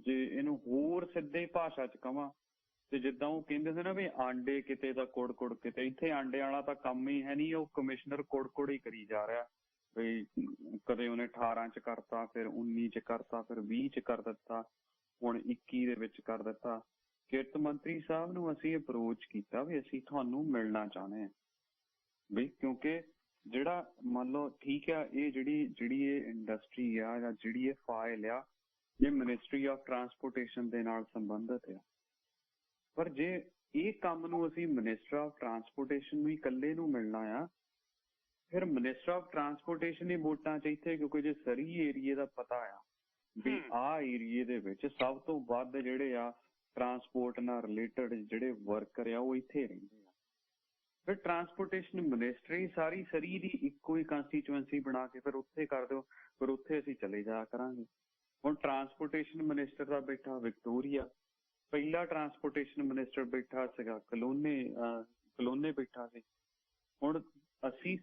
ਇਹਨੂੰ ਹੋਰ ਸਿੱਧੇ ਭਾਸ਼ਾ ਚ ਕਵਾਂ ਤੇ ਜਿੱਦਾਂ ਉਹ ਕਹਿੰਦੇ ਸੀ ਨਾ ਵੀ ਆਂਡੇ ਕਿਤੇ ਦਾ ਕੁੜ ਕਿਤੇ, ਇੱਥੇ ਆਂਡੇ ਵਾਲਾ ਤਾਂ ਕੰਮ ਹੀ ਹੈ ਨਹੀਂ, ਉਹ ਕਮਿਸ਼ਨਰ ਕੁੜ ਹੀ ਕਰੀ ਜਾ ਰਿਹਾ ਵੀ ਕਦੇ ਉਹਨੇ 18 ਚ ਕਰਤਾ, ਫਿਰ 19 ਚ ਕਰਤਾ, ਫਿਰ 20 ਚ ਕਰ ਦਿੱਤਾ, ਹੁਣ 21 ਦੇ ਵਿੱਚ ਕਰ ਦਿੱਤਾ। ਕਿਰਤ ਮੰਤਰੀ ਸਾਹਿਬ ਨੂੰ ਅਸੀਂ ਅਪਰੋਚ ਕੀਤਾ ਵੀ ਅਸੀਂ ਤੁਹਾਨੂੰ ਮਿਲਣਾ ਚਾਹੁੰਦੇ ਹਾਂ ਵੀ, ਕਿਉਂਕਿ ਜਿਹੜਾ ਮੰਨ ਲਓ ਠੀਕ ਆ ਇਹ ਜਿਹੜੀ ਇਹ ਇੰਡਸਟਰੀ ਆ ਜਾਂ ਜਿਹੜੀ ਇਹ ਫਾਈਲ ਆ ਇਹ ਮਿਨਿਸਟਰੀ ਆਫ ਟਰਾਂਸਪੋਰਟੇਸ਼ਨ ਦੇ ਨਾਲ ਸੰਬੰਧਿਤ ਆ, ਪਰ ਜੇ ਇਹ ਕੰਮ ਨੂੰ ਅਸੀਂ ਮਿਨਿਸਟਰ ਆਫ ਟਰਾਂਸਪੋਰਟੇਸ਼ਨ ਨੂੰ ਇਕੱਲੇ ਨੂੰ ਮਿਲਣਾ ਆ, ਫਿਰ ਮਿਨਿਸਟਰ ਆਫ ਟਰਾਂਸਪੋਰਟੇਸ਼ਨ ਹੀ ਵੋਟਾਂ ਚ ਇੱਥੇ, ਕਿਉਂਕਿ ਜੇ ਸਰੀ ਏਰੀਏ ਦਾ ਪਤਾ ਆ ਵੀ ਆਹ ਏਰੀਏ ਦੇ ਵਿੱਚ ਸਭ ਤੋਂ ਵੱਧ ਜਿਹੜੇ ਆ ਟਰਾਂਸਪੋਰਟ ਨਾਲ ਰਿਲੇਟਡ ਜਿਹੜੇ ਵਰਕਰ ਆ ਉਹ ਇੱਥੇ ਰਹਿੰਦੇ ਆ, ਫਿਰ ਟਰਾਂਸਪੋਰਟੇਸ਼ਨ ਮਿਨਿਸਟਰੀ ਸਾਰੀ ਸਰੀ ਦੀ ਇੱਕੋ ਹੀ ਕੰਸਟੀਚੁਐਂਸੀ ਬਣਾ ਕੇ ਫਿਰ ਉੱਥੇ ਕਰ ਦਿਓ, ਫਿਰ ਉੱਥੇ ਅਸੀਂ ਚਲੇ ਜਾ ਕਰਾਂਗੇ। ਹੁਣ ਟਰਾਂਸਪੋਰਟੇਸ਼ਨ ਮਿਨਿਸਟਰ ਦਾ ਬੈਠਾ ਵਿਕਟੋਰੀਆ, ਪਹਿਲਾ ਟਰਾਂਸਪੋਰਟੇਸ਼ਨ ਮਿਨਿਸਟਰ ਬੈਠਾ ਸੀਗਾ ਕਲੋਨੇ ਬੈਠਾ ਸੀ। ਹੁਣ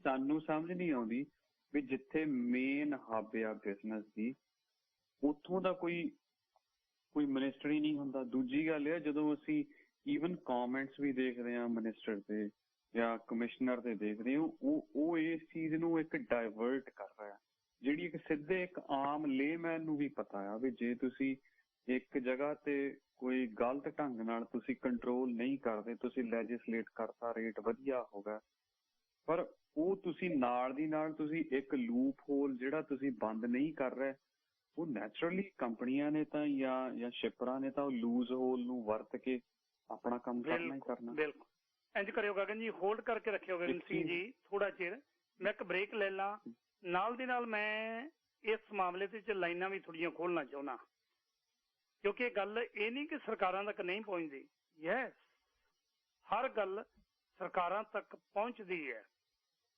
ਸਾਨੂੰ ਸਮਝ ਨਹੀਂ ਆਉਂਦੀ ਵੀ ਜਿੱਥੇ ਮੇਨ ਹੱਬ ਆ ਬਿਜ਼ਨਸ ਦੀ ਉੱਥੋਂ ਦਾ ਕੋਈ ਮਿਨਿਸਟਰ ਹੀ ਨਹੀਂ ਹੁੰਦਾ। ਦੂਜੀ ਗੱਲ ਇਹ, ਜਦੋਂ ਅਸੀਂ ਈਵਨ ਕਮੈਂਟਸ ਵੀ ਦੇਖਦੇ ਹਾਂ ਮਿਨਿਸਟਰ ਦੇ ਜਾਂ ਕਮਿਸ਼ਨਰ ਦੇ ਦੇਖਦੇ ਹਾਂ, ਉਹ ਇਸ ਚੀਜ਼ ਨੂੰ ਇੱਕ ਡਾਇਵਰਟ ਕਰ ਰਿਹਾ, ਜਿਹੜੀ ਇੱਕ ਸਿੱਧੇ ਇੱਕ ਆਮ ਲੇਮੈਨ ਨੂੰ ਵੀ ਪਤਾ ਆ ਵੀ ਜੇ ਤੁਸੀਂ ਇੱਕ ਜਗ੍ਹਾ ਤੇ ਕੋਈ ਗਲਤ ਢੰਗ ਨਾਲ ਤੁਸੀਂ ਕੰਟਰੋਲ ਨਹੀਂ ਕਰਦੇ, ਤੁਸੀਂ ਲੈਜਿਸਲੇਟ ਕਰਤਾ, ਰੇਟ ਵਧੀਆ ਹੋਗਾ, ਪਰ ਉਹ ਤੁਸੀਂ ਨਾਲ ਦੀ ਨਾਲ ਤੁਸੀਂ ਇੱਕ ਲੂਪ ਹੋਲ ਜਿਹੜਾ ਤੁਸੀਂ ਬੰਦ ਨਹੀਂ ਕਰ ਰਹੇ, ਉਹ ਨੈਚੁਰਲੀ ਕੰਪਨੀਆਂ ਨੇ ਤਾਂ ਜਾਂ ਸ਼ਿਪਰਾਂ ਨੇ ਤਾਂ ਉਹ ਲੂਜ਼ ਹੋਲ ਨੂੰ ਵਰਤ ਕੇ ਆਪਣਾ ਕੰਮ ਕਰਨਾ ਹੀ ਕਰਨਾ। ਬਿਲਕੁਲ ਇੰਜ ਕਰਿਓ ਗਗਨ ਜੀ, ਹੋਲਡ ਕਰਕੇ ਰੱਖਿਓ ਗਗਨ ਸਿੰਘ ਜੀ ਥੋੜਾ ਚਿਰ, ਮੈਂ ਇੱਕ ਬ੍ਰੇਕ ਲੈ ਲਾਂ, ਨਾਲ ਦੀ ਨਾਲ ਮੈਂ ਇਸ ਮਾਮਲੇ ਤੇ ਲਾਈਨਾਂ ਵੀ ਥੋੜੀਆਂ ਖੋਲਣਾ ਚਾਹੁੰਦਾ, ਕਿਉਂਕਿ ਗੱਲ ਇਹ ਨਹੀਂ ਕਿ ਸਰਕਾਰਾਂ ਤੱਕ ਨਹੀਂ ਪਹੁੰਚਦੀ, ਯੈਸ ਹਰ ਗੱਲ ਸਰਕਾਰਾਂ ਤੱਕ ਪਹੁੰਚਦੀ ਹੈ,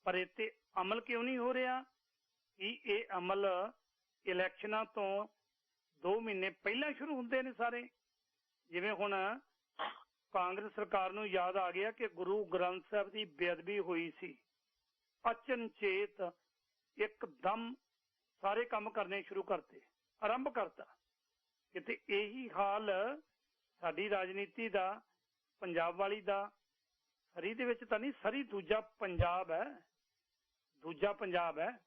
ਪਰ ਇਹ ਤੇ ਅਮਲ ਕਿਉਂ ਨਹੀਂ ਹੋ ਰਿਹਾ? ਕਿ ਇਹ ਅਮਲ ਇਲੈਕਸ਼ਨਾਂ ਤੋਂ 2 ਮਹੀਨੇ ਪਹਿਲਾਂ ਸ਼ੁਰੂ ਹੁੰਦੇ ਨੇ ਸਾਰੇ, ਜਿਵੇਂ ਹੁਣ ਕਾਂਗਰਸ ਸਰਕਾਰ ਨੂੰ ਯਾਦ ਆ ਗਿਆ ਕਿ ਗੁਰੂ ਗ੍ਰੰਥ ਸਾਹਿਬ ਦੀ ਬੇਅਦਬੀ ਹੋਈ ਸੀ। ਅਚਨਚੇਤ ਇੱਕਦਮ ਸਾਰੇ ਕੰਮ ਕਰਨੇ ਸ਼ੁਰੂ ਕਰਤੇ, ਆਰੰਭ ਕਰਤਾ। ਕਿਤੇ ਇਹੀ ਹਾਲ ਸਾਡੀ ਰਾਜਨੀਤੀ ਦਾ, ਪੰਜਾਬ ਵਾਲੀ ਦਾ, ਸਰੀ ਦੇ ਵਿੱਚ ਤਾਂ ਨਹੀਂ, ਸਰੀ ਦੂਜਾ ਪੰਜਾਬ ਹੈ, ਦੂਜਾ ਪੰਜਾਬ ਹੈ।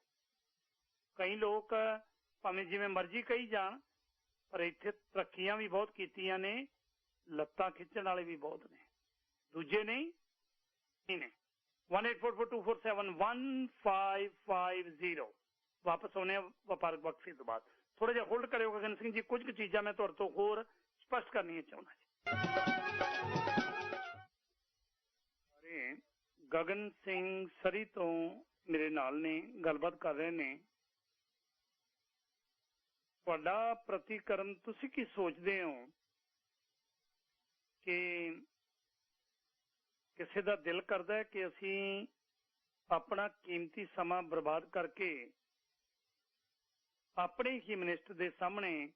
ਕਈ ਲੋਕ ਭਾਵੇਂ ਜਿਵੇਂ ਮਰਜ਼ੀ ਕਹੀ ਜਾਣ, ਪਰ ਇੱਥੇ ਤਰੱਕੀਆਂ ਵੀ ਬਹੁਤ ਕੀਤੀਆਂ ਨੇ, ਲੱਤਾਂ ਖਿੱਚਣ ਵਾਲੇ ਵੀ ਬਹੁਤ ਨੇ, ਦੂਜੇ ਨਹੀਂ ਨੇ। 1844471550 ਵਾਪਸ ਆਉਣੇ ਆ ਵਪਾਰਕ ਵਕਫੇ ਤੋਂ ਬਾਅਦ। ਥੋੜਾ ਜਿਹਾ ਹੋਲਡ ਕਰਿਓ ਗਗਨ ਸਿੰਘ ਜੀ, ਕੁਝ ਕੁ ਚੀਜ਼ਾਂ ਮੈਂ ਤੁਹਾਡੇ ਤੋਂ ਹੋਰ ਸਪਸ਼ਟ ਕਰਨੀਆਂ ਚਾਹੁੰਦਾ ਜੀ। ਗਗਨ ਸਿੰਘ ਸਰੀ ਤੋਂ ਮੇਰੇ ਨਾਲ ਨੇ, ਗੱਲਬਾਤ ਕਰ ਰਹੇ ਨੇ। ਤੁਹਾਡਾ ਪ੍ਰਤੀਕਰਮ, ਤੁਸੀਂ ਕੀ ਸੋਚਦੇ ਹੋ ਕਿ ਕਿਸੇ ਦਾ ਦਿਲ ਕਰਦਾ ਹੈ ਕਿ ਅਸੀਂ ਆਪਣਾ ਕੀਮਤੀ ਸਮਾਂ ਬਰਬਾਦ ਕਰਕੇ ਆਪਣੇ ਹੀ ਮਿਨਿਸਟਰ ਦੇ ਸਾਹਮਣੇ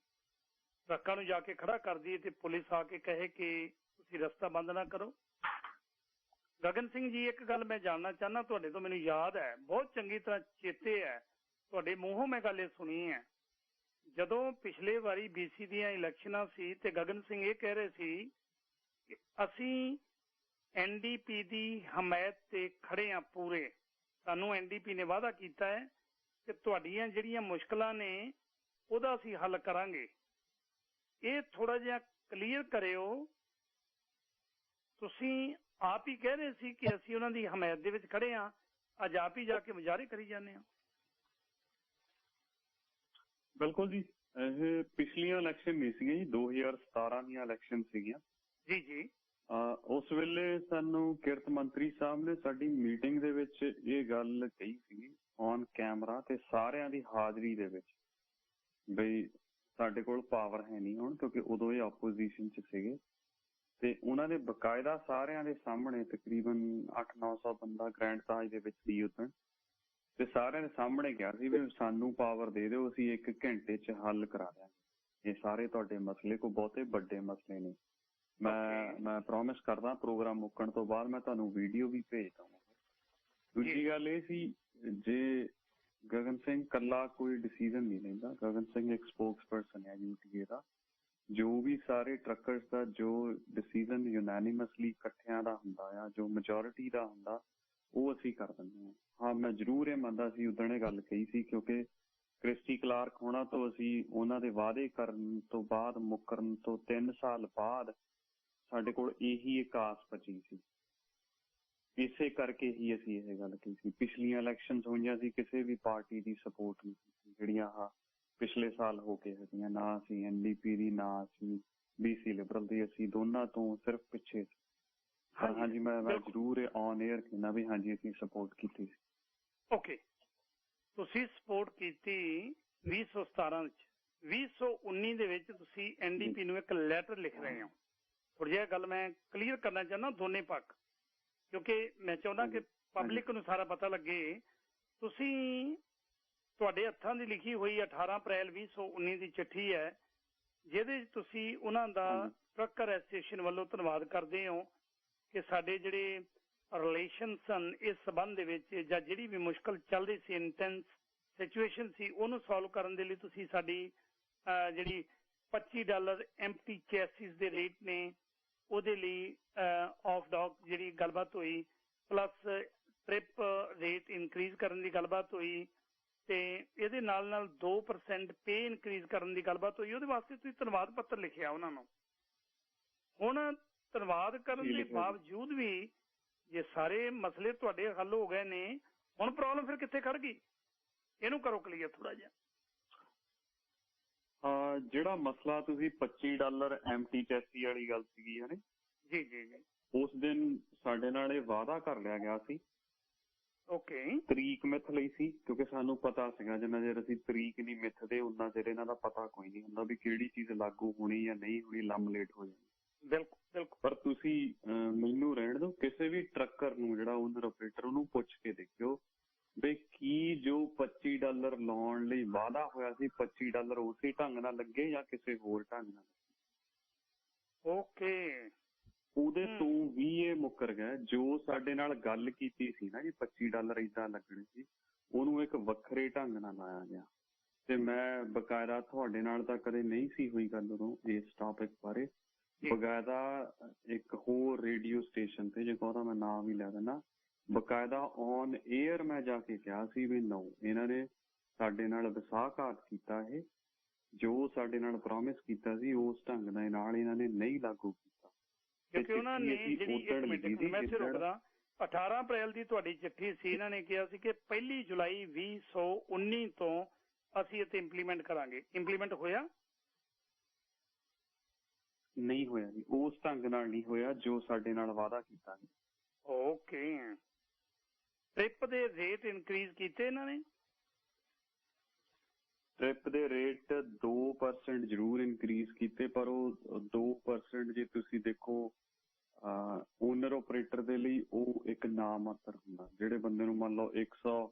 ਟਰੱਕਾਂ ਨੂੰ ਜਾ ਕੇ ਖੜਾ ਕਰ ਦਈਏ ਤੇ ਪੁਲਿਸ ਆ ਕੇ ਕਹੇ ਕਿ ਤੁਸੀਂ ਰਸਤਾ ਬੰਦ ਨਾ ਕਰੋ? ਗਗਨ ਸਿੰਘ ਜੀ, ਇੱਕ ਗੱਲ ਮੈਂ ਜਾਣਨਾ ਚਾਹੁੰਦਾ ਤੁਹਾਡੇ ਤੋਂ, ਮੈਨੂੰ ਯਾਦ ਹੈ, ਬਹੁਤ ਚੰਗੀ ਤਰ੍ਹਾਂ ਚੇਤੇ ਹੈ, ਤੁਹਾਡੇ ਮੂੰਹੋਂ ਮੈਂ ਗੱਲ ਇਹ ਸੁਣੀ ਹੈ। ਜਦੋਂ ਪਿਛਲੇ ਵਾਰੀ BC ਦੀਆਂ ਇਲੈਕਸ਼ਨਾਂ ਸੀ ਤੇ ਗਗਨ ਸਿੰਘ ਇਹ ਕਹਿ ਰਹੇ ਸੀ ਕਿ ਅਸੀਂ NDP ਦੀ ਹਮਾਇਤ ਤੇ ਖੜੇ ਹਾਂ ਪੂਰੇ, ਸਾਨੂੰ NDP ਨੇ ਵਾਅਦਾ ਕੀਤਾ ਹੈ ਕਿ ਤੁਹਾਡੀਆਂ ਜਿਹੜੀਆਂ ਮੁਸ਼ਕਲਾਂ ਨੇ ਉਹਦਾ ਅਸੀਂ ਹੱਲ ਕਰਾਂਗੇ। ਇਹ ਥੋੜਾ ਜਿਹਾ ਕਲੀਅਰ ਕਰਿਓ। ਤੁਸੀਂ ਆਪ ਹੀ ਕਹਿ ਰਹੇ ਸੀ ਕਿ ਅਸੀਂ ਉਹਨਾਂ ਦੀ ਹਮਾਇਤ ਦੇ ਵਿੱਚ ਖੜੇ ਹਾਂ, ਅੱਜ ਆਪ ਹੀ ਜਾ ਕੇ ਮੁਜ਼ਾਹਰੇ ਕਰੀ ਜਾਂਦੇ ਹਾਂ। ਬਿਲਕੁਲ ਜੀ, ਇਹ ਪਿਛਲੀਆਂ ਇਲੈਕਸ਼ਨ ਨਹੀਂ ਸੀਗੀਆਂ ਜੀ, 2017 ਦੀਆਂ ਇਲੈਕਸ਼ਨ ਸੀਗੀਆਂ ਜੀ ਜੀ। ਉਸ ਵੇਲੇ ਸਾਨੂੰ ਕਿਰਤ ਮੰਤਰੀ ਸਾਹਿਬ ਨੇ ਸਾਡੀ ਮੀਟਿੰਗ ਦੇ ਵਿੱਚ ਇਹ ਗੱਲ ਕਹੀ ਸੀਗੀ ਔਨ ਕੈਮਰਾ ਤੇ ਸਾਰਿਆਂ ਦੀ ਹਾਜ਼ਰੀ ਦੇ ਵਿੱਚ, ਬਈ ਸਾਡੇ ਕੋਲ ਪਾਵਰ ਹੈ ਨਹੀਂ ਹੁਣ, ਕਿਉਂਕਿ ਉਦੋਂ ਇਹ ਆਪੋਜੀਸ਼ਨ 'ਚ ਸੀਗੇ। ਤੇ ਉਹਨਾਂ ਨੇ ਬਕਾਇਦਾ ਸਾਰਿਆਂ ਦੇ ਸਾਹਮਣੇ, ਤਕਰੀਬਨ 800-900 ਬੰਦਾ ਗ੍ਰੈਂਡ ਤਾਜ ਦੇ ਵਿੱਚ ਸੀ ਉਦੋਂ, ਤੇ ਸਾਰਿਆਂ ਦੇ ਸਾਹਮਣੇ ਕਿਹਾ ਸੀ ਵੀ ਸਾਨੂੰ ਪਾਵਰ ਦੇ ਦਿਓ, ਅਸੀਂ 1 ਘੰਟੇ 'ਚ ਹੱਲ ਕਰਾ ਦਿਆਂਗੇ ਇਹ ਸਾਰੇ ਤੁਹਾਡੇ ਮਸਲੇ, ਕੋਈ ਬਹੁਤੇ ਵੱਡੇ ਮਸਲੇ ਨੇ। ਮੈਂ ਪ੍ਰੋਮਿਸ ਕਰਦਾ ਪ੍ਰੋਗਰਾਮ ਮੁੱਕਣ ਤੋਂ ਬਾਅਦ ਮੈਂ ਤੁਹਾਨੂੰ ਵੀਡੀਓ ਵੀ ਭੇਜ ਦਵਾਂਗਾ। ਦੂਜੀ ਗੱਲ ਇਹ ਸੀ, ਜੇ ਗਗਨ ਸਿੰਘ ਇਕੱਲਾ ਕੋਈ ਡਿਸੀਜ਼ਨ ਨਹੀਂ ਲੈਂਦਾ, ਗਗਨ ਸਿੰਘ ਇੱਕ ਸਪੋਕਸਪਰਸਨ ਹੈ UTA ਦਾ, ਜੋ ਵੀ ਸਾਰੇ ਟਰੱਕਰਸ ਦਾ ਜੋ ਡਿਸੀਜ਼ਨ ਯੂਨੈਨਿਮਸਲੀ ਇਕੱਠਿਆਂ ਦਾ ਹੁੰਦਾ ਆ, ਜੋ ਮੈਜੋਰਿਟੀ ਦਾ ਹੁੰਦਾ, ਉਹ ਅਸੀਂ ਕਰ ਦਿੰਦੇ ਹਾਂ। ਹਾਂ, ਮੈਂ ਜ਼ਰੂਰ ਇਹ ਮੰਨਦਾ ਸੀ, ਉਦੋਂ ਇਹ ਗੱਲ ਕਹੀ ਸੀ, ਕਿਉਂਕਿ ਕ੍ਰਿਸਟੀ ਕਲਾਰਕ ਹੋਣਾ ਤੋਂ ਅਸੀਂ ਉਹਨਾਂ ਦੇ ਵਾਅਦੇ ਕਰਨ ਤੋਂ ਬਾਅਦ, ਮੁੱਕਰਨ ਤੋਂ 3 ਸਾਲ ਬਾਅਦ ਸਾਡੇ ਕੋਲ ਇਹੀ ਇੱਕ ਆਸ ਬਚੀ ਸੀ। ਇਸੇ ਕਰਕੇ ਹੀ ਅਸੀਂ ਇਹ ਗੱਲ ਕਹੀ ਸੀ। ਪਿਛਲੀਆਂ ਇਲੈਕਸ਼ਨਸ ਹੋਈਆਂ ਸੀ, ਕਿਸੇ ਵੀ ਪਾਰਟੀ ਦੀ ਸਪੋਰਟ ਨਹੀਂ ਸੀ ਜਿਹੜੀਆਂ ਆਹ ਪਿਛਲੇ ਸਾਲ ਹੋ ਕੇ ਹਟੀਆਂ, ਨਾ ਅਸੀਂ NDP ਦੀ, ਨਾ ਅਸੀਂ BC ਲਿਬਰਲ ਦੀ, ਅਸੀਂ ਦੋਨਾਂ ਤੋਂ ਸਿਰਫ ਪਿੱਛੇ ਸੀ। ਹਾਂਜੀ, ਮੈਂ ਜ਼ਰੂਰ ਔਨ 에ਅਰ ਕਹਿੰਦਾ ਵੀ ਹਾਂਜੀ ਅਸੀਂ ਸਪੋਰਟ ਕੀਤੀ ਸੀ। ਓਕੇ, ਤੁਸੀਂ ਸਪੋਰਟ ਕੀਤੀ 2017 ਵਿੱਚ, 2019 ਦੇ ਵਿੱਚ ਤੁਸੀਂ NDP ਨੂੰ ਇੱਕ ਲੈਟਰ ਲਿਖ ਰਹੇ ਹੋ। ਥੋੜੀ ਜਿਹੀ ਗੱਲ ਮੈਂ ਕਲੀਅਰ ਕਰਨਾ ਚਾਹੁੰਦਾ ਦੋਨੇ ਪੱਖ, ਕਿਉਂਕਿ ਮੈਂ ਚਾਹੁੰਦਾ ਕਿ ਪਬਲਿਕ ਨੂੰ ਸਾਰਾ ਪਤਾ ਲੱਗੇ। ਤੁਸੀਂ, ਤੁਹਾਡੇ ਹੱਥਾਂ ਦੀ ਲਿਖੀ ਹੋਈ 18 ਅਪ੍ਰੈਲ 2019 ਦੀ ਚਿੱਠੀ ਹੈ, ਜਿਹਦੇ ਵਿੱਚ ਤੁਸੀਂ ਉਹਨਾਂ ਦਾ ਟਰੱਕਰ ਐਸੋਸੀਏਸ਼ਨ ਵੱਲੋਂ ਧੰਨਵਾਦ ਕਰਦੇ ਹੋ ਕਿ ਸਾਡੇ ਜਿਹੜੇ ਰਿਲੇਸ਼ਨ ਸਨ ਇਸ ਸਬੰਧ ਦੇ ਵਿੱਚ, ਜਾਂ ਜਿਹੜੀ ਵੀ ਮੁਸ਼ਕਲ ਚੱਲ ਰਹੀ ਸੀ, ਇੰਟੈਂਸ ਸਿਚੁਏਸ਼ਨ ਸੀ, ਉਹਨੂੰ ਸੋਲਵ ਕਰਨ ਦੇ ਲਈ ਤੁਸੀਂ ਸਾਡੀ ਜਿਹੜੀ $25 ਐਮਟੀ ਚੈਸਿਸ ਦੇ ਰੇਟ ਨੇ ਉਹਦੇ ਲਈ ਆਫ ਡੌਕ ਜਿਹੜੀ ਗੱਲਬਾਤ ਹੋਈ, ਪਲੱਸ ਟ੍ਰਿਪ ਰੇਟ ਇਨਕਰੀਜ਼ ਕਰਨ ਦੀ ਗੱਲਬਾਤ ਹੋਈ, ਤੇ ਇਹਦੇ ਨਾਲ ਨਾਲ 2% ਪੇ ਇਨਕਰੀਜ਼ ਕਰਨ ਦੀ ਗੱਲਬਾਤ ਹੋਈ। ਉਹਦੇ ਵਾਸਤੇ ਤੁਸੀਂ ਧੰਨਵਾਦ ਪੱਤਰ ਲਿਖਿਆ ਉਹਨਾਂ ਨੂੰ। ਹੁਣ ਧੰਨਵਾਦ ਕਰਨ ਦੇ ਬਾਵਜੂਦ ਵੀ ਜੇ ਸਾਰੇ ਮਸਲੇ ਤੁਹਾਡੇ ਹੱਲ ਹੋ ਗਏ ਨੇ, ਹੁਣ ਪ੍ਰੋਬਲਮ ਫਿਰ ਕਿੱਥੇ ਖੜ ਗਈ? ਇਹਨੂੰ ਕਰੋ ਕਲੀਅਰ ਥੋੜਾ ਜਿਹਾ। ਜਿਹੜਾ ਮਸਲਾ ਤੁਸੀਂ $25 ਐਮਟੀ ਚੈਸੀ ਵਾਲੀ ਗੱਲ ਸੀਗੀ ਹੈ, ਜੀ ਜੀ ਜੀ, ਉਸ ਦਿਨ ਸਾਡੇ ਨਾਲ ਇਹ ਵਾਅਦਾ ਕਰ ਲਿਆ ਗਿਆ ਸੀ। ਓਕੇ, ਤਰੀਕ ਮਿੱਥ ਲਈ ਸੀ, ਕਿਉਂਕਿ ਸਾਨੂੰ ਪਤਾ ਸੀਗਾ ਜਿੰਨਾ ਚਿਰ ਅਸੀਂ ਤਰੀਕ ਨਹੀਂ ਮਿੱਥਦੇ ਉਹਨਾਂ ਚਿਰ ਇਹਨਾਂ ਦਾ ਪਤਾ ਕੋਈ ਨਹੀਂ ਹੁੰਦਾ ਵੀ ਕਿਹੜੀ ਚੀਜ਼ ਲਾਗੂ ਹੋਣੀ ਜਾਂ ਨਹੀਂ ਹੋਣੀ, ਲੰਮ ਲੇਟ ਹੋ ਜਾਣੀ। ਬਿਲਕੁਲ ਬਿਲਕੁਲ। ਪਰ ਤੁਸੀਂ ਮੈਨੂੰ ਰਹਿਣ ਦਿਓ, ਕਿਸੇ ਵੀ ਟਰੱਕਰ ਨੂੰ ਜਿਹੜਾ ਓਨਰ ਆਪਰੇਟਰ, ਉਹਨੂੰ ਪੁੱਛ ਕੇ ਦੇਖਿਓ ਵੀ ਕੀ ਜੋ $25 ਲਾਉਣ ਲਈ ਵਾਅਦਾ ਹੋਇਆ ਸੀ, $25 ਉਸੇ ਢੰਗ ਨਾਲ ਲੱਗੇ ਜਾਂ ਕਿਸੇ ਹੋਰ ਢੰਗ ਨਾਲ। ਓਕੇ, ਉਹਦੇ ਤੋਂ ਵੀ ਇਹ ਮੁੱਕਰ ਗਏ। ਜੋ ਸਾਡੇ ਨਾਲ ਗੱਲ ਕੀਤੀ ਸੀ ਨਾ ਜੀ $25 ਏਦਾਂ ਲੱਗਣੇ ਸੀ, ਉਹਨੂੰ ਇੱਕ ਵੱਖਰੇ ਢੰਗ ਨਾਲ ਲਾਇਆ ਗਿਆ। ਤੇ ਮੈਂ ਬਕਾਇਦਾ ਤੁਹਾਡੇ ਨਾਲ ਤਾਂ ਕਦੇ ਨਹੀਂ ਸੀ ਹੋਈ ਗੱਲ ਉਦੋਂ ਇਸ ਟੌਪਿਕ ਬਾਰੇ, ਬਕਾਇਦਾ ਇੱਕ ਹੋਰ ਰੇਡੀਓ ਸਟੇਸ਼ਨ ਤੇ, ਜੇ ਕਹੋ ਤਾਂ ਮੈਂ ਨਾਮ ਵੀ ਲੈ ਦਿੰਦਾ, ਬਕਾਇਦਾ ਔਨ ਏਅਰ ਮੈਂ ਜਾ ਕੇ ਕਿਹਾ ਸੀ ਵੀ ਨੋ, ਇਹਨਾਂ ਨੇ ਸਾਡੇ ਨਾਲ ਵਿਸ਼ਵਾਸਘਾਤ ਕੀਤਾ। ਇਹ ਜੋ ਸਾਡੇ ਨਾਲ ਪ੍ਰੋਮਿਸ ਕੀਤਾ ਸੀ ਉਸ ਢੰਗ ਦੇ ਨਾਲ ਇਹਨਾਂ ਨੇ ਨਹੀਂ ਲਾਗੂ ਕੀਤਾ। ਕਿਉਂਕਿ ਉਹਨਾਂ ਨੇ ਜਿਹੜੀ ਮੈਂ ਇੱਥੇ ਰੁਕਦਾ, 18 ਅਪ੍ਰੈਲ ਦੀ ਤੁਹਾਡੀ ਚਿੱਠੀ ਸੀ, ਇਹਨਾਂ ਨੇ ਕਿਹਾ ਸੀ ਕਿ 1 ਜੁਲਾਈ 2019 ਤੋਂ ਅਸੀਂ ਇੱਥੇ ਇੰਪਲੀਮੈਂਟ ਕਰਾਂਗੇ। ਇੰਪਲੀਮੈਂਟ ਹੋਇਆ? ਨਹੀਂ ਹੋਇਆ ਜੀ, ਉਸ ਢੰਗ ਨਾਲ ਨਹੀਂ ਹੋਇਆ ਜੋ ਸਾਡੇ ਨਾਲ ਵਾਅਦਾ ਕੀਤਾ ਸੀ। ਓਕੇ। ਟ੍ਰਿਪ ਦੇ ਰੇਟ ਇਨਕਰੀਜ਼ ਕੀਤੇ ਇਹਨਾਂ ਨੇ? ਟ੍ਰਿਪ ਦੇ ਰੇਟ 2% ਜ਼ਰੂਰ ਇਨਕਰੀਜ਼ ਕੀਤੇ, ਪਰ ਉਹ 2% ਜੇ ਤੁਸੀਂ ਦੇਖੋ ਓਨਰ ਆਪਰੇਟਰ ਦੇ ਲਈ ਉਹ ਇੱਕ ਨਾ ਮਾਤਰ ਹੁੰਦਾ। ਜਿਹੜੇ ਬੰਦੇ ਨੂੰ ਮੰਨ ਲਓ